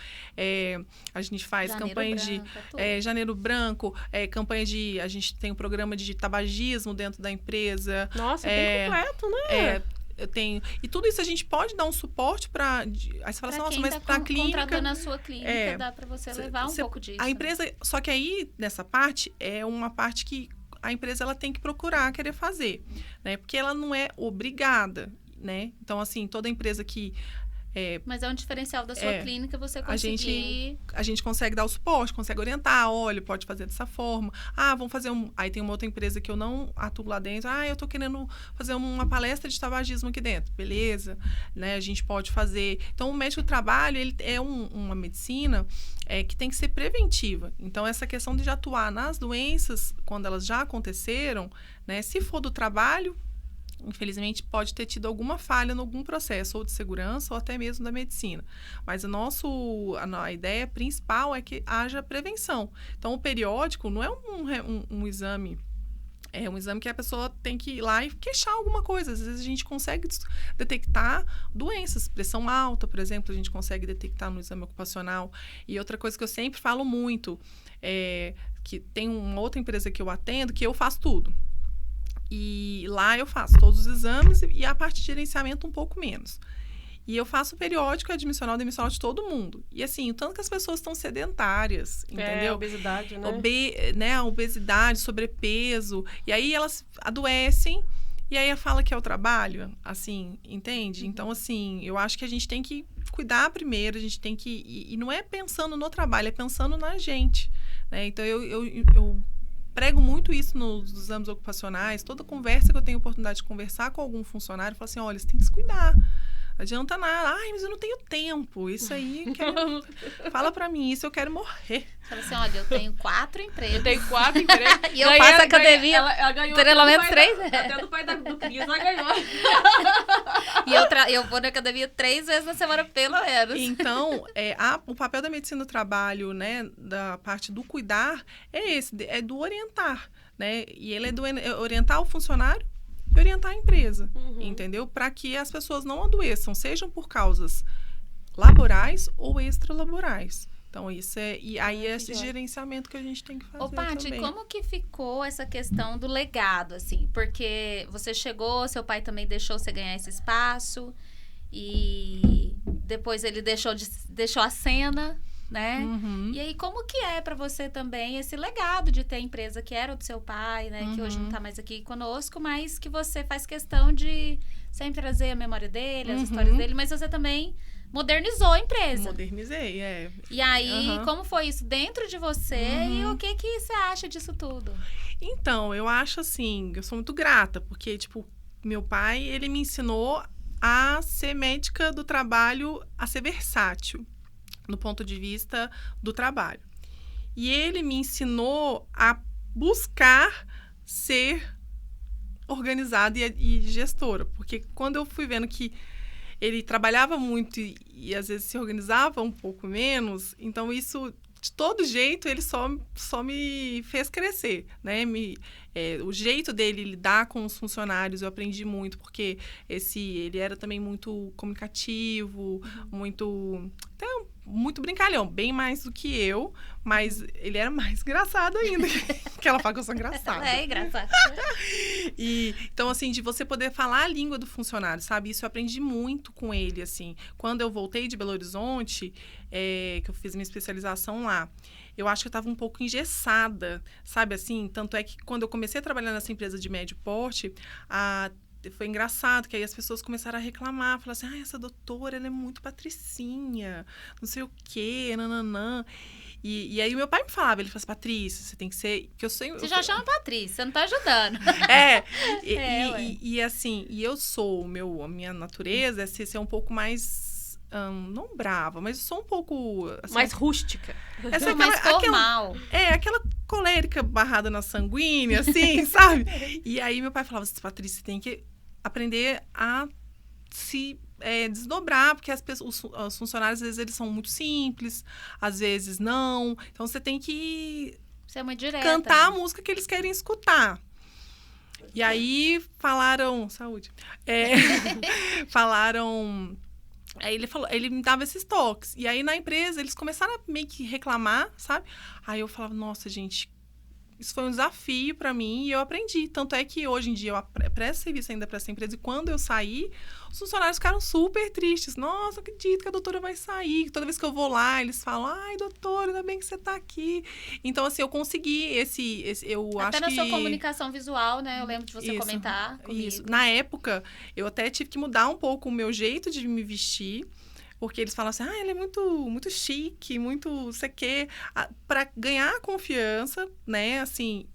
A gente faz campanha de Janeiro Branco, campanha de... A gente tem um programa de tabagismo dentro da empresa. Nossa, bem completo, né? Eu tenho... E tudo isso a gente pode dar um suporte para... Aí você fala assim, nossa, mas para a clínica... contratando a sua clínica, dá para você levar um pouco disso. A empresa... Né? Só que aí, nessa parte, é uma parte que a empresa ela tem que procurar querer fazer, né? Porque ela não é obrigada, né? Então, assim, toda empresa que... Mas é um diferencial da sua clínica você conseguir... A gente consegue dar o suporte, consegue orientar, olha, pode fazer dessa forma. Vamos fazer Aí tem uma outra empresa que eu não atuo lá dentro. Eu tô querendo fazer uma palestra de tabagismo aqui dentro. Beleza, né? A gente pode fazer... Então, o médico do trabalho, ele é uma medicina que tem que ser preventiva. Então, essa questão de atuar nas doenças, quando elas já aconteceram, né? Se for do trabalho... Infelizmente, pode ter tido alguma falha em algum processo, ou de segurança, ou até mesmo da medicina. Mas a ideia principal é que haja prevenção. Então, o periódico não é um exame... É um exame que a pessoa tem que ir lá e queixar alguma coisa. Às vezes, a gente consegue detectar doenças. Pressão alta, por exemplo, a gente consegue detectar no exame ocupacional. E outra coisa que eu sempre falo muito, que tem uma outra empresa que eu atendo, que eu faço tudo. E lá eu faço todos os exames e a parte de gerenciamento um pouco menos. E eu faço o periódico admissional e demissional de todo mundo. E assim, o tanto que as pessoas estão sedentárias, entendeu? Obesidade, né? A obesidade, sobrepeso. E aí elas adoecem e aí fala que é o trabalho, assim, entende? Então, assim, eu acho que a gente tem que cuidar primeiro, a gente tem que... E não é pensando no trabalho, é pensando na gente, né? Então, eu prego muito isso nos exames ocupacionais. Toda conversa que eu tenho oportunidade de conversar com algum funcionário, eu falo assim, olha, você tem que se cuidar. Não adianta nada. Mas eu não tenho tempo. Isso aí, fala pra mim, isso eu quero morrer. Fala assim, olha, eu tenho 4 empregos. Eu tenho 4 empregos. E eu faço academia. Ela ganhou pelo menos 3. Até do pai do Cris, ela ganhou. E eu vou na academia 3 vezes na semana, pelo menos. Então, o papel da medicina do trabalho, né, da parte do cuidar, é esse, é do orientar, né? E ele é do orientar o funcionário e orientar a empresa, entendeu? Para que as pessoas não adoeçam, sejam por causas laborais ou extralaborais. Então, isso e aí é esse gerenciamento que a gente tem que fazer. Ô, Paty, como que ficou essa questão do legado, assim? Porque você chegou, seu pai também deixou você ganhar esse espaço e depois ele deixou a cena, né? E aí, como que é para você também esse legado de ter a empresa que era do seu pai, né? Que hoje não tá mais aqui conosco, mas que você faz questão de sempre trazer a memória dele, as histórias dele, mas você também modernizou a empresa. Modernizei, E aí, como foi isso dentro de você e o que você acha disso tudo? Então, eu acho assim, eu sou muito grata, porque, tipo, meu pai, ele me ensinou a ser médica do trabalho, a ser versátil, do ponto de vista do trabalho. E ele me ensinou a buscar ser organizada e gestora, porque quando eu fui vendo que ele trabalhava muito e às vezes se organizava um pouco menos, então isso, de todo jeito, ele só me fez crescer, né? O jeito dele lidar com os funcionários, eu aprendi muito, porque ele era também muito comunicativo, muito brincalhão, bem mais do que eu, mas ele era mais engraçado ainda, que ela fala que eu sou engraçada. É engraçado. Então, assim, de você poder falar a língua do funcionário, sabe? Isso eu aprendi muito com ele, assim. Quando eu voltei de Belo Horizonte, que eu fiz minha especialização lá, eu acho que eu estava um pouco engessada, sabe? Assim, tanto é que quando eu comecei a trabalhar nessa empresa de médio porte, foi engraçado, que aí as pessoas começaram a reclamar, falar assim, essa doutora, ela é muito patricinha, não sei o quê, nananã. E aí o meu pai me falava, ele falava assim, Patrícia, você tem que ser... Que eu sei, Você já chama Patrícia, você não tá ajudando. E assim, e eu sou, a minha natureza é ser um pouco mais, não brava, mas eu sou um pouco... Assim, mais rústica. Essa mais formal. Aquela colérica barrada na sanguínea, assim, sabe? E aí meu pai falava assim, Patrícia, você tem que aprender a se... desdobrar, porque os funcionários, às vezes, eles são muito simples, às vezes não. Então, você tem que Você é muito direta. cantar a música que eles querem escutar. E aí, falaram... Saúde. Falaram... Aí ele me dava esses toques. E aí, na empresa, eles começaram a meio que reclamar, sabe? Aí eu falava, nossa, gente... Isso foi um desafio para mim e eu aprendi. Tanto é que hoje em dia eu presto serviço ainda para essa empresa e quando eu saí, os funcionários ficaram super tristes. Nossa, não acredito que a doutora vai sair. Toda vez que eu vou lá, eles falam, ai, doutora, ainda bem que você tá aqui. Então, assim, eu consegui eu até acho na que... sua comunicação visual, né? Eu lembro de você comentar comigo. Isso. Na época, eu até tive que mudar um pouco o meu jeito de me vestir. Porque eles falam assim, ela é muito, muito chique, muito não sei o quê. Pra ganhar a confiança, né, assim,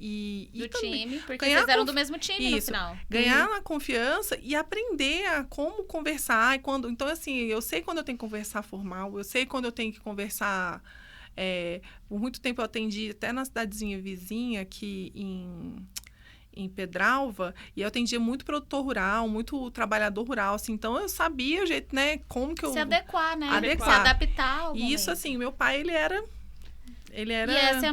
do time, porque vocês eram do mesmo time no final. Ganhar a confiança e aprender a como conversar. Então, assim, eu sei quando eu tenho que conversar formal, eu sei quando eu tenho que conversar... por muito tempo eu atendi até na cidadezinha vizinha, aqui em Pedralva, e eu atendia muito produtor rural, muito trabalhador rural, assim, então eu sabia o jeito, né, como que eu... Se adequar, né? Adequar. Se adaptar ao E isso, momento. assim, meu pai, ele era... E essa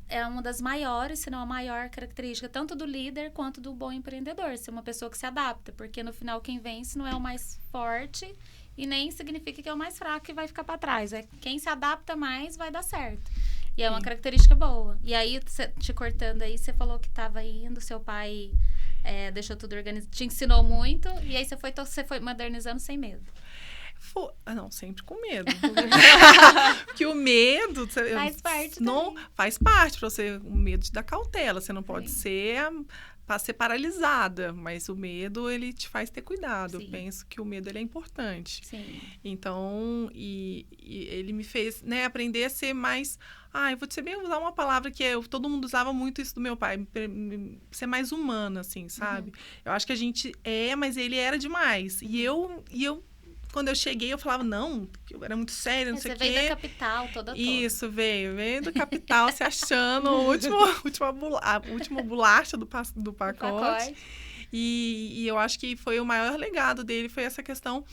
é uma das maiores, se não a maior característica, tanto do líder quanto do bom empreendedor, ser uma pessoa que se adapta, porque no final quem vence não é o mais forte e nem significa que é o mais fraco que vai ficar para trás, é quem se adapta mais vai dar certo. E é uma característica boa. E aí, te cortando aí, você falou que estava indo, seu pai deixou tudo organizado, te ensinou muito, e aí você foi modernizando sem medo. Não, sempre com medo. Porque o medo... Faz parte não faz parte para você, o medo te dá cautela. Você não pode ser paralisada, mas o medo, ele te faz ter cuidado. Sim. Eu penso que o medo, ele é importante. Sim. Então, e ele me fez, né, aprender a ser mais... eu vou bem usar uma palavra que todo mundo usava muito isso do meu pai, ser mais humana, assim, sabe? Eu acho que a gente mas ele era demais. E eu quando eu cheguei, eu falava, não, eu era muito séria, não sei o quê. Você veio da capital toda. Isso, veio da capital, se achando a última bolacha do pacote. E eu acho que foi o maior legado dele, foi essa questão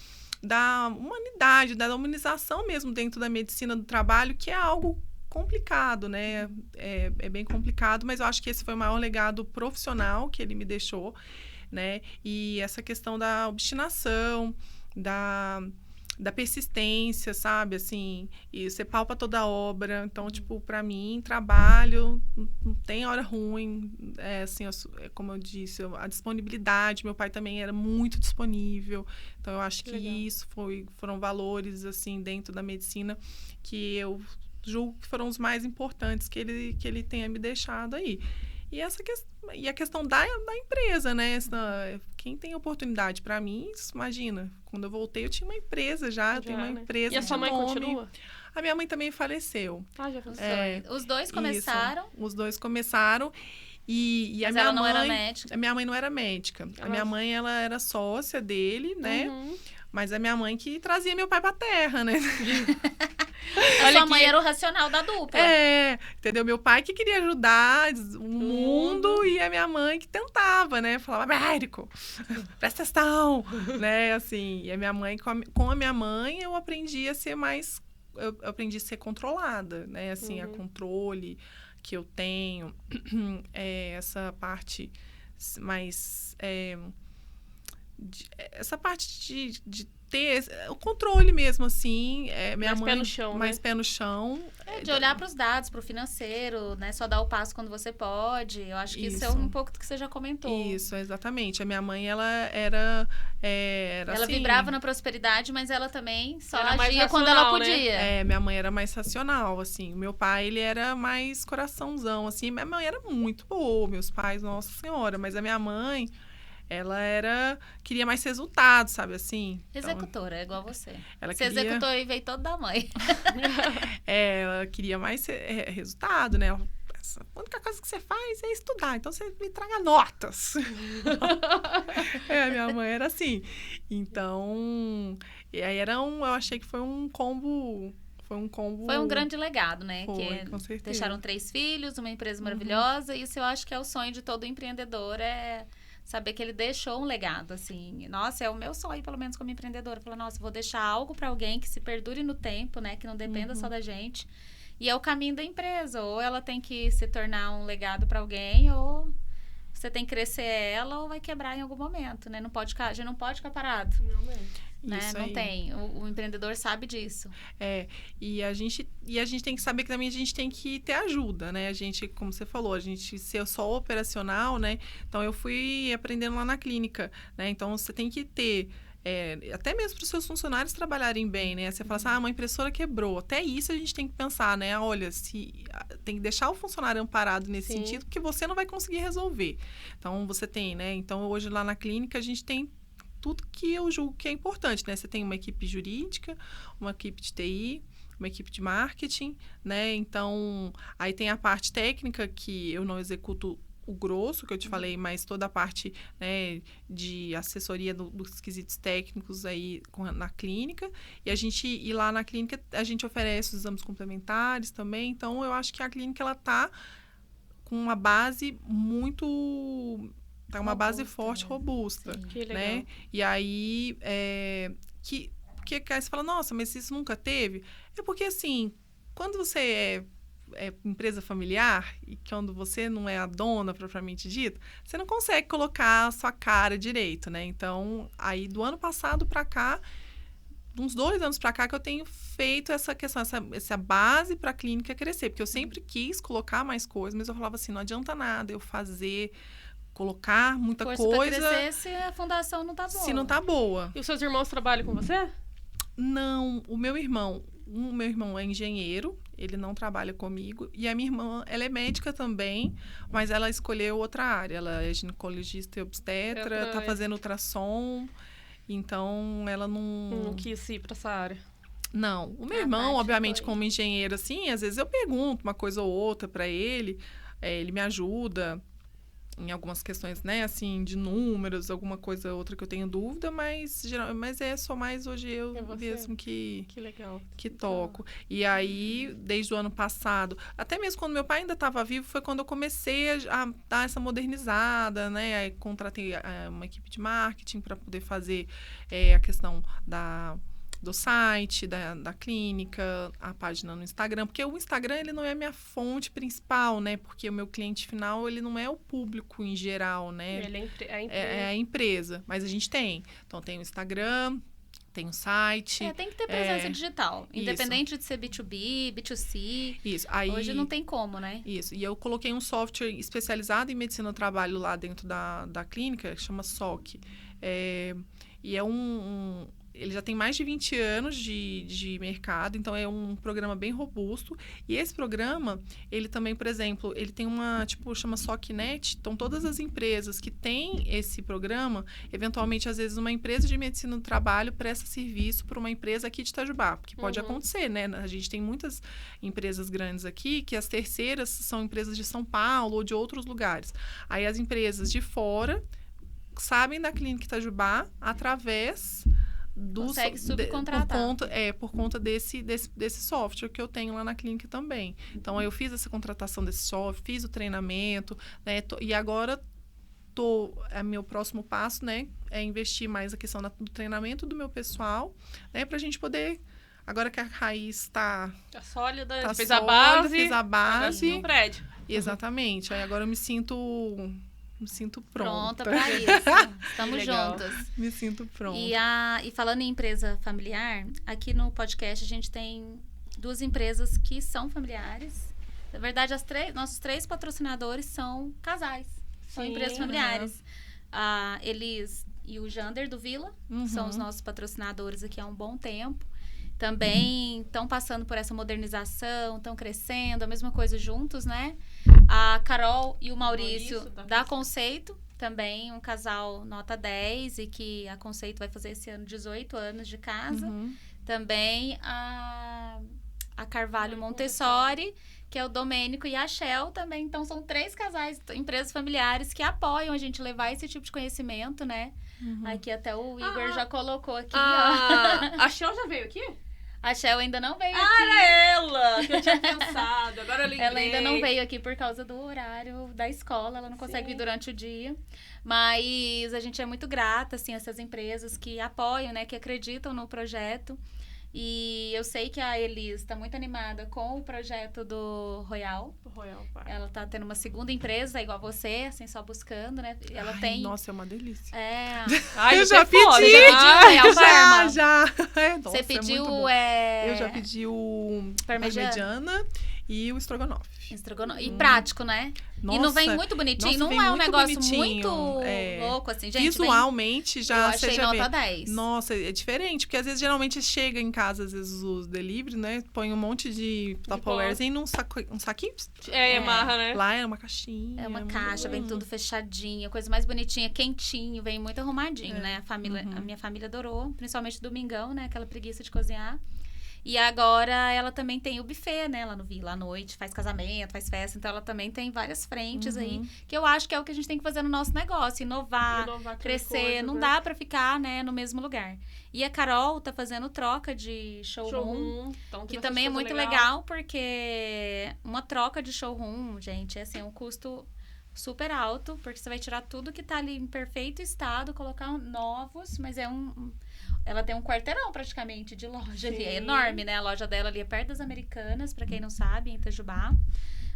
da humanidade, da humanização mesmo dentro da medicina do trabalho, que é algo complicado, né? É bem complicado, mas eu acho que esse foi o maior legado profissional que ele me deixou, né? E essa questão da obstinação, da persistência, sabe? Assim, e você palpa toda a obra. Então, tipo, pra mim, trabalho, não tem hora ruim. Assim, como eu disse, a disponibilidade. Meu pai também era muito disponível. Então, eu acho que isso foram valores, assim, dentro da medicina que eu julgo que foram os mais importantes que ele tenha me deixado aí. E a questão da empresa, né? Quem tem oportunidade para mim, imagina, quando eu voltei eu tinha uma empresa já, eu tenho uma empresa. E a sua mãe continua? A minha mãe também faleceu. Já faleceu. Os dois começaram? Isso, os dois começaram. E mas a minha ela não mãe, era médica? A minha mãe não era médica. A minha mãe, ela era sócia dele, né? Mas a minha mãe que trazia meu pai pra terra, né? A sua mãe era o racional da dupla. Entendeu? Meu pai que queria ajudar o mundo e a minha mãe que tentava, né? Falava, médico, presta atenção, né? Assim, e a minha mãe, com a minha mãe, eu aprendi a ser mais... Eu aprendi a ser controlada, né? Assim, a controle que eu tenho, essa parte mais... essa parte de ter o controle mesmo, assim. Minha mãe, pé no chão, mais né? pé no chão. De olhar para os dados, para o financeiro, né? Só dar o passo quando você pode. Eu acho que isso é um pouco do que você já comentou. Isso, exatamente. A minha mãe, ela era ela assim, vibrava na prosperidade, mas ela também só era agia quando ela racional, podia. né? Minha mãe era mais racional, assim. O meu pai, ele era mais coraçãozão, assim. Minha mãe era muito boa, meus pais, nossa senhora. Mas a minha mãe... ela queria mais resultados, sabe assim? Executora, é igual você. Você executou e veio todo da mãe. Ela queria mais resultado, né? A única coisa que você faz é estudar, então você me traga notas. Minha mãe era assim. Então, e aí eu achei que foi um combo. Foi um grande legado, né? Foi, com certeza. Deixaram 3 filhos, uma empresa maravilhosa. Isso eu acho que é o sonho de todo empreendedor, é saber que ele deixou um legado, assim. Nossa, é o meu sonho, pelo menos como empreendedora. Falar, nossa, vou deixar algo para alguém que se perdure no tempo, né? Que não dependa só da gente. E é o caminho da empresa. Ou ela tem que se tornar um legado para alguém, ou você tem que crescer ela, ou vai quebrar em algum momento, né? A gente não pode ficar parado. Não mesmo. Né? Não tem. O empreendedor sabe disso. E a gente tem que saber que também a gente tem que ter ajuda, né? A gente, como você falou, a gente ser só operacional, né? Então, eu fui aprendendo lá na clínica, né? Então, você tem que ter... até mesmo para os seus funcionários trabalharem bem, né? Você fala assim, uma impressora quebrou. Até isso a gente tem que pensar, né? Olha, tem que deixar o funcionário amparado nesse sentido, porque você não vai conseguir resolver. Então, você tem, né? Então, hoje lá na clínica, a gente tem tudo que eu julgo que é importante, né? Você tem uma equipe jurídica, uma equipe de TI, uma equipe de marketing, né? Então, aí tem a parte técnica que eu não executo o grosso, que eu te falei, mas toda a parte, né, de assessoria dos quesitos técnicos aí na clínica. E lá na clínica, a gente oferece os exames complementares também. Então, eu acho que a clínica, ela tá com uma base muito... Tá uma base forte, robusta. Que legal. Né? E aí, porque você fala, nossa, mas isso nunca teve? É porque, assim, quando você é empresa familiar e quando você não é a dona, propriamente dita, você não consegue colocar a sua cara direito, né? Então, aí, do ano passado para cá, uns 2 anos para cá que eu tenho feito essa questão, essa base para a clínica crescer. Porque eu sempre quis colocar mais coisas, mas eu falava assim, não adianta nada eu colocar muita coisa... Pra crescer se a fundação não tá boa. Se não tá boa. E os seus irmãos trabalham com você? Não, o meu irmão é engenheiro, ele não trabalha comigo. E a minha irmã, ela é médica também, mas ela escolheu outra área. Ela é ginecologista e obstetra, tá fazendo ultrassom. Então, ela não quis ir pra essa área. Não. O meu irmão, obviamente, como engenheiro, assim, às vezes eu pergunto uma coisa ou outra para ele. Ele me ajuda em algumas questões, né, assim, de números, alguma coisa ou outra que eu tenho dúvida, mas é só mais hoje eu mesmo que legal. Que toco. E aí, desde o ano passado, até mesmo quando meu pai ainda estava vivo, foi quando eu comecei a dar essa modernizada, né, aí contratei uma equipe de marketing para poder fazer a questão do site, da clínica, a página no Instagram, porque o Instagram, ele não é a minha fonte principal, né, porque o meu cliente final, ele não é o público em geral, né, ele é a empresa, mas a gente tem, então tem o Instagram, tem o site. Tem que ter presença digital, independente de ser B2B, B2C, isso. Aí, hoje não tem como, né? Isso, e eu coloquei um software especializado em medicina do trabalho lá dentro da clínica, que chama SOC, e é ele já tem mais de 20 anos de mercado, então é um programa bem robusto. E esse programa, ele também, por exemplo, ele tem chama SOCnet. Então, todas as empresas que têm esse programa, eventualmente, às vezes, uma empresa de medicina do trabalho presta serviço para uma empresa aqui de Itajubá, porque pode acontecer, né? A gente tem muitas empresas grandes aqui, que as terceiras são empresas de São Paulo ou de outros lugares. Aí, as empresas de fora sabem da Clínica Itajubá através... Consegue subcontratar. Por conta desse software que eu tenho lá na clínica também. Então, eu fiz essa contratação desse software, fiz o treinamento, né? E agora, meu próximo passo, né? É investir mais a questão do treinamento do meu pessoal, né? Pra gente poder... Agora que a raiz tá sólida, fez a base. No prédio. Exatamente. Aí agora eu me sinto pronta para isso. Estamos juntas. Me sinto pronta. E falando em empresa familiar, aqui no podcast a gente tem 2 empresas que são familiares. Na verdade, nossos 3 patrocinadores são casais. São empresas familiares. A Elis e o Jander do Vila são os nossos patrocinadores aqui há um bom tempo. Também estão passando por essa modernização, estão crescendo, a mesma coisa juntos, né? A Carol e o Maurício da Conceito também um casal nota 10 e que a Conceito vai fazer esse ano 18 anos de casa. Também a Carvalho Montessori, que é o Domênico e a Shell também. Então, são 3 casais, empresas familiares que apoiam a gente levar esse tipo de conhecimento, né? Aqui até o Igor já colocou aqui, ó. A Shell já veio aqui? A Shell ainda não veio aqui. Era ela que eu tinha pensado. Agora eu lembrei. Ela ainda não veio aqui por causa do horário da escola. Ela não consegue vir durante o dia. Mas a gente é muito grata, assim, a essas empresas que apoiam, né? Que acreditam no projeto. E eu sei que a Elis está muito animada com o projeto do Royal. Ela tá tendo uma segunda empresa, igual você, assim, só buscando, né? E ela tem... Nossa, é uma delícia. Ai, eu já pedi! Você já pediu o Royal Parma? Já! Nossa, você pediu Eu já pedi o parmegiana e o estrogonofe. E prático, né? Nossa, e não vem muito bonitinho? Nossa, não é um negócio bonitinho. muito louco, assim, gente? Visualmente, já eu achei você já nota vê. 10. Nossa, é diferente, porque às vezes, geralmente, chega em casa, às vezes, os delivery, né? Põe um monte de Tupperwarezinho num saquinho. Amarra, né? Lá é uma caixinha. É uma caixa, vem tudo fechadinho, coisa mais bonitinha, quentinho, vem muito arrumadinho, né? A minha família adorou, principalmente domingão, né? Aquela preguiça de cozinhar. E agora ela também tem o buffet, né? Lá no Vila à noite, faz casamento, faz festa. Então, ela também tem várias frentes aí. Que eu acho que é o que a gente tem que fazer no nosso negócio. Inovar crescer. Coisa, não dá pra ficar, né, no mesmo lugar. E a Carol tá fazendo troca de showroom. Então, que também é muito legal, porque uma troca de showroom, gente, é assim, um custo super alto. Porque você vai tirar tudo que tá ali em perfeito estado, colocar novos. Mas ela tem um quarteirão, praticamente, de loja ali. É enorme, né? A loja dela ali é perto das Americanas, pra quem não sabe, em Itajubá.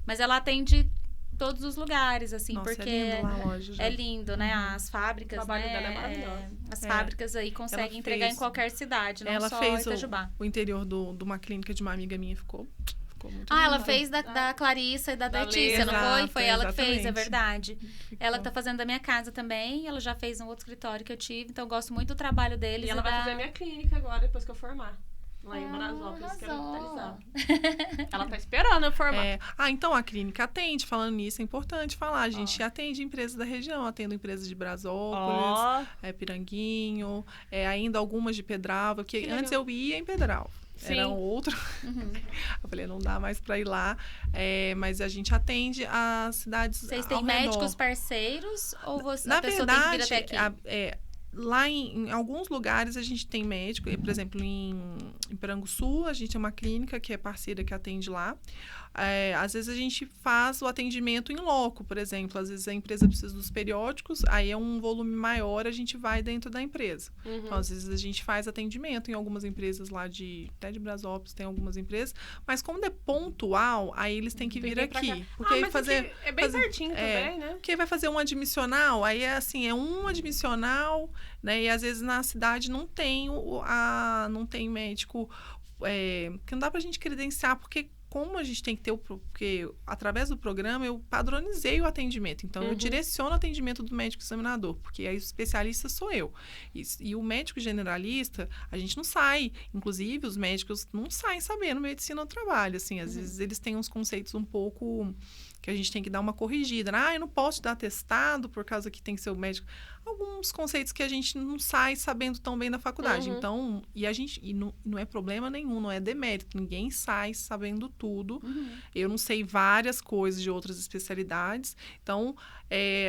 Mas ela atende todos os lugares, assim, Nossa, porque... é lindo lá a loja já. É lindo, né? As fábricas, o trabalho dela é maravilhoso. As fábricas aí conseguem entregar em qualquer cidade, não ela só fez Itajubá. o interior de uma clínica de uma amiga minha, ficou muito lindo. Ela fez da Clarissa e da Letícia, não foi? Foi ela que fez, é verdade. Ela que tá fazendo da minha casa também. Ela já fez um outro escritório que eu tive, então eu gosto muito do trabalho deles. E ela vai fazer a minha clínica agora, depois que eu formar. Lá em Brasópolis, que é capitalizado. Ela tá esperando eu formar. Então a clínica atende. Falando nisso, é importante falar. A gente atende empresas da região. Atendo empresas de Brasópolis, Piranguinho, ainda algumas de Pedral. Porque antes eu ia em Pedral. Era outro. Eu falei, não dá mais para ir lá. Mas a gente atende as cidades ao redor. Vocês têm médicos parceiros? Ou Na a pessoa verdade, tem que vir até aqui? Lá em alguns lugares a gente tem médico. Por exemplo, em Piranguçu, a gente tem uma clínica que é parceira que atende lá. Às vezes a gente faz o atendimento em loco, por exemplo. Às vezes a empresa precisa dos periódicos, aí é um volume maior, a gente vai dentro da empresa. Então, às vezes a gente faz atendimento em algumas empresas lá até de Brasópolis, tem algumas empresas. Mas como é pontual, aí eles têm que vir aqui. Porque aí é bem pertinho também, né? Porque vai fazer um admissional, aí é um admissional, né? E às vezes na cidade não tem não tem médico, que não dá pra gente credenciar, porque como a gente tem que ter porque através do programa eu padronizei o atendimento, então eu direciono o atendimento do médico examinador, porque aí o especialista sou eu. E o médico generalista, a gente não sai, inclusive os médicos não saem sabendo medicina do trabalho, assim, às vezes eles têm uns conceitos um pouco que a gente tem que dar uma corrigida. Eu não posso te dar atestado por causa que tem que ser o médico. Alguns conceitos que a gente não sai sabendo tão bem na faculdade. Então, e não é problema nenhum, não é demérito. Ninguém sai sabendo tudo. Eu não sei várias coisas de outras especialidades. Então,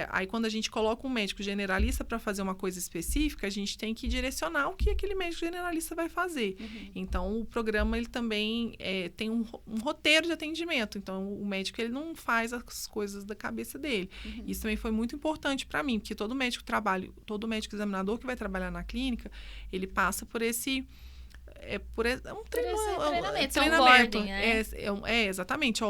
aí quando a gente coloca um médico generalista para fazer uma coisa específica, a gente tem que direcionar o que aquele médico generalista vai fazer. Então, o programa, ele também tem um roteiro de atendimento. Então, o médico, ele não faz as coisas da cabeça dele. Isso também foi muito importante para mim, porque todo médico examinador que vai trabalhar na clínica, ele passa por esse treinamento. Né? Exatamente.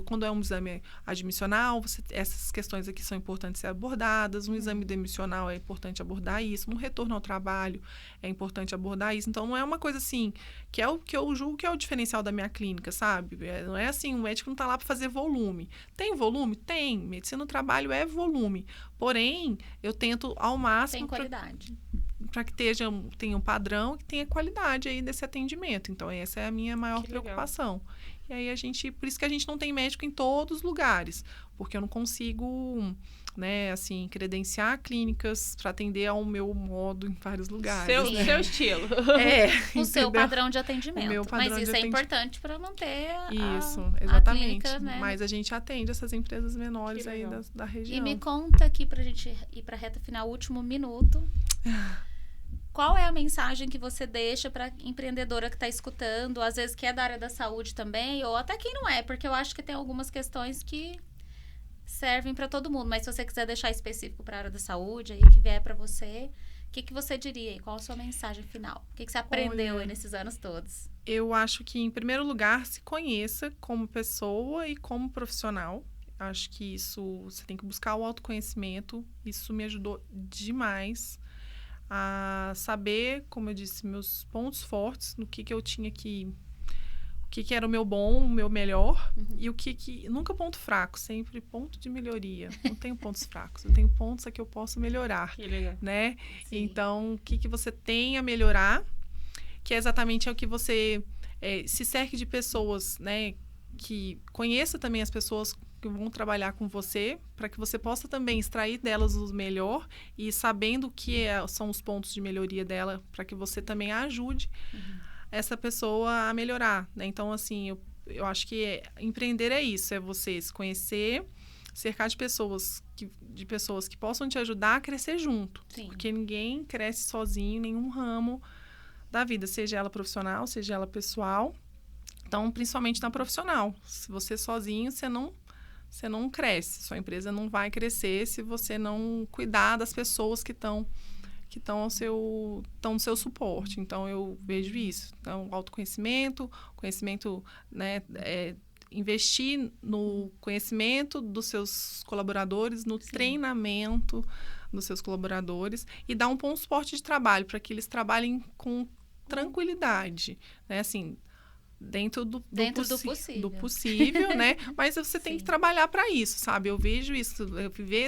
Quando é um exame admissional, essas questões aqui são importantes ser abordadas. Um exame demissional é importante abordar isso. No retorno ao trabalho é importante abordar isso. Então, não é uma coisa assim, que é o que eu julgo que é o diferencial da minha clínica, sabe? Não é assim, o médico não está lá para fazer volume. Tem volume? Tem. Medicina do trabalho é volume. Porém, eu tento ao máximo... Tem qualidade. Para que tenha um padrão, que tenha qualidade aí desse atendimento. Então, essa é a minha maior preocupação. E aí, por isso que a gente não tem médico em todos os lugares, porque eu não consigo né, assim, credenciar clínicas para atender ao meu modo em vários lugares. Seu estilo. O seu padrão de atendimento. O meu padrão Mas isso de é importante para manter Isso, a exatamente. clínica, né? Mas a gente atende essas empresas menores aí da região. E me conta aqui pra gente ir pra reta final, último minuto. Qual é a mensagem que você deixa para empreendedora que está escutando, às vezes que é da área da saúde também, ou até quem não é, porque eu acho que tem algumas questões que servem para todo mundo, mas se você quiser deixar específico para a área da saúde, aí que vier para você, o que você diria aí? Qual a sua mensagem final? O que você aprendeu aí nesses anos todos? Eu acho que, em primeiro lugar, se conheça como pessoa e como profissional. Acho que isso, você tem que buscar o autoconhecimento. Isso me ajudou demais a saber, como eu disse, meus pontos fortes, no que eu tinha que... O que era o meu bom, o meu melhor, e o que... Nunca ponto fraco, sempre ponto de melhoria. Não tenho pontos fracos, eu tenho pontos a que eu posso melhorar. Que legal. Né? Sim. Então, o que você tem a melhorar, que é exatamente o que você... se cerque de pessoas, né? Que conheça também as pessoas que vão trabalhar com você, para que você possa também extrair delas o melhor e sabendo o que são os pontos de melhoria dela, para que você também a ajude essa pessoa a melhorar, né? Então, assim, eu acho que empreender é isso, é você se conhecer, cercar de pessoas que possam te ajudar a crescer junto. Sim. Porque ninguém cresce sozinho em nenhum ramo da vida, seja ela profissional, seja ela pessoal. Então, principalmente na profissional. Se você sozinho, você não cresce. Sua empresa não vai crescer se você não cuidar das pessoas que estão no seu suporte. Então, eu vejo isso. Então, autoconhecimento, conhecimento, né, investir no conhecimento dos seus colaboradores, no treinamento dos seus colaboradores e dar um bom suporte de trabalho para que eles trabalhem com tranquilidade, né? Assim, dentro do possível, né? Mas você tem que trabalhar para isso, sabe? Eu vejo isso,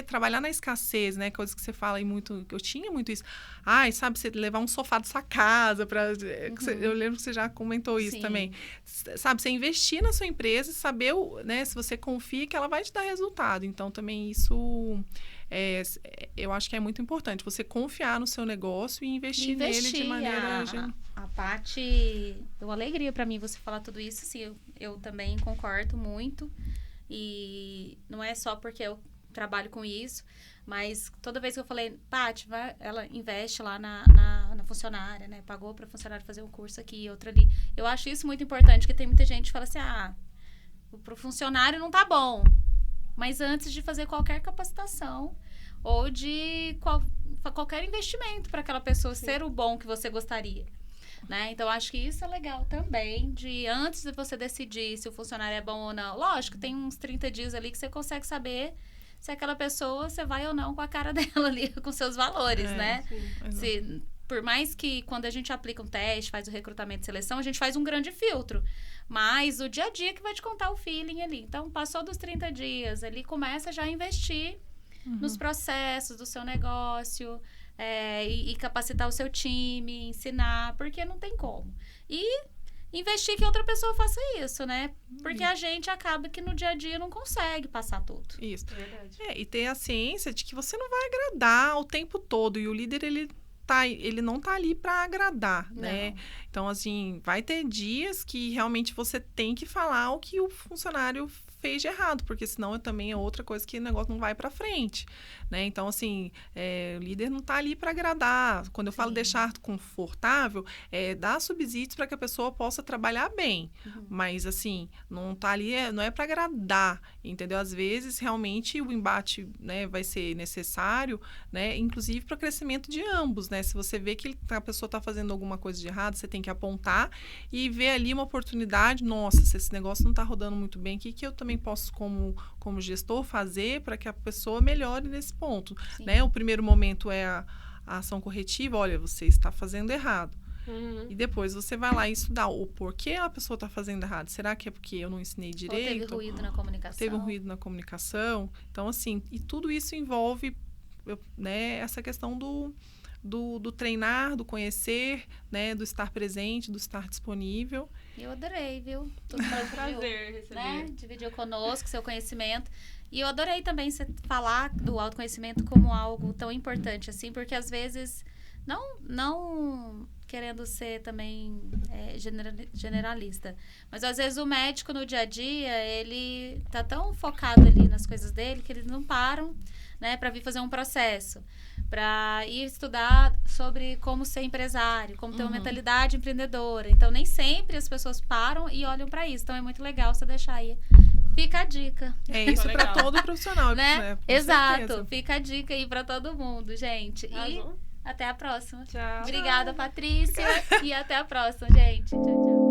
trabalhar na escassez, né? Coisas que você fala aí muito, eu tinha muito isso. Ai, sabe, você levar um sofá da sua casa para... Eu lembro que você já comentou isso também. Sabe, você investir na sua empresa e saber, né? Se você confia que ela vai te dar resultado. Então, também isso... eu acho que é muito importante você confiar no seu negócio e investir nele de maneira... A Paty, deu alegria pra mim você falar tudo isso, assim, eu também concordo muito, e não é só porque eu trabalho com isso, mas toda vez que eu falei, Paty, ela investe lá na funcionária, né, pagou pra funcionária fazer um curso aqui e outro ali, eu acho isso muito importante, porque tem muita gente que fala assim, pro funcionário não tá bom, mas antes de fazer qualquer capacitação ou de qualquer investimento para aquela pessoa ser o bom que você gostaria, né? Então, acho que isso é legal também, de antes de você decidir se o funcionário é bom ou não. Lógico, tem uns 30 dias ali que você consegue saber se aquela pessoa, você vai ou não com a cara dela ali, com seus valores, né? Por mais que quando a gente aplica um teste, faz o recrutamento e seleção, a gente faz um grande filtro. Mas o dia a dia que vai te contar o feeling ali. Então, passou dos 30 dias, ali começa já a investir nos processos do seu negócio, e capacitar o seu time, ensinar, porque não tem como. E investir que outra pessoa faça isso, né? Porque a gente acaba que no dia a dia não consegue passar tudo. Isso. É verdade. E ter a ciência de que você não vai agradar o tempo todo. E o líder, ele não tá ali para agradar, né? Então, assim, vai ter dias que realmente você tem que falar o que o funcionário fez de errado, porque senão também é outra coisa que o negócio não vai para frente, né? Então, assim, o líder não tá ali para agradar. Quando eu falo deixar confortável, dar subsídios para que a pessoa possa trabalhar bem. Mas, assim, não tá ali, não é para agradar, entendeu? Às vezes, realmente, o embate, né, vai ser necessário, né? Inclusive para o crescimento de ambos, né? Se você vê que a pessoa tá fazendo alguma coisa de errado, você tem que apontar e ver ali uma oportunidade. Nossa, se esse negócio não tá rodando muito bem, o que eu também posso, como gestor, fazer para que a pessoa melhore nesse ponto, né? O primeiro momento é a ação corretiva. Olha, você está fazendo errado. E depois você vai lá e estudar o porquê a pessoa está fazendo errado. Será que é porque eu não ensinei direito? Ou teve ruído na comunicação. Teve um ruído na comunicação. Então, assim, e tudo isso envolve, né, essa questão do do treinar, do conhecer, né? Do estar presente, do estar disponível. Eu adorei, viu? Tudo Foi um prazer receber. né? Dividiu conosco seu conhecimento. E eu adorei também você falar do autoconhecimento como algo tão importante assim, porque às vezes, não querendo ser também generalista, mas às vezes o médico no dia a dia, ele tá tão focado ali nas coisas dele que eles não param, né, para vir fazer um processo, para ir estudar sobre como ser empresário, como ter uma mentalidade empreendedora. Então, nem sempre as pessoas param e olham para isso. Então, é muito legal você deixar aí. Fica a dica. É isso para todo profissional, né? Com Exato. certeza. Fica a dica aí para todo mundo, gente. E até a próxima. Tchau. Obrigada, Patrícia. E até a próxima, gente. Tchau, tchau.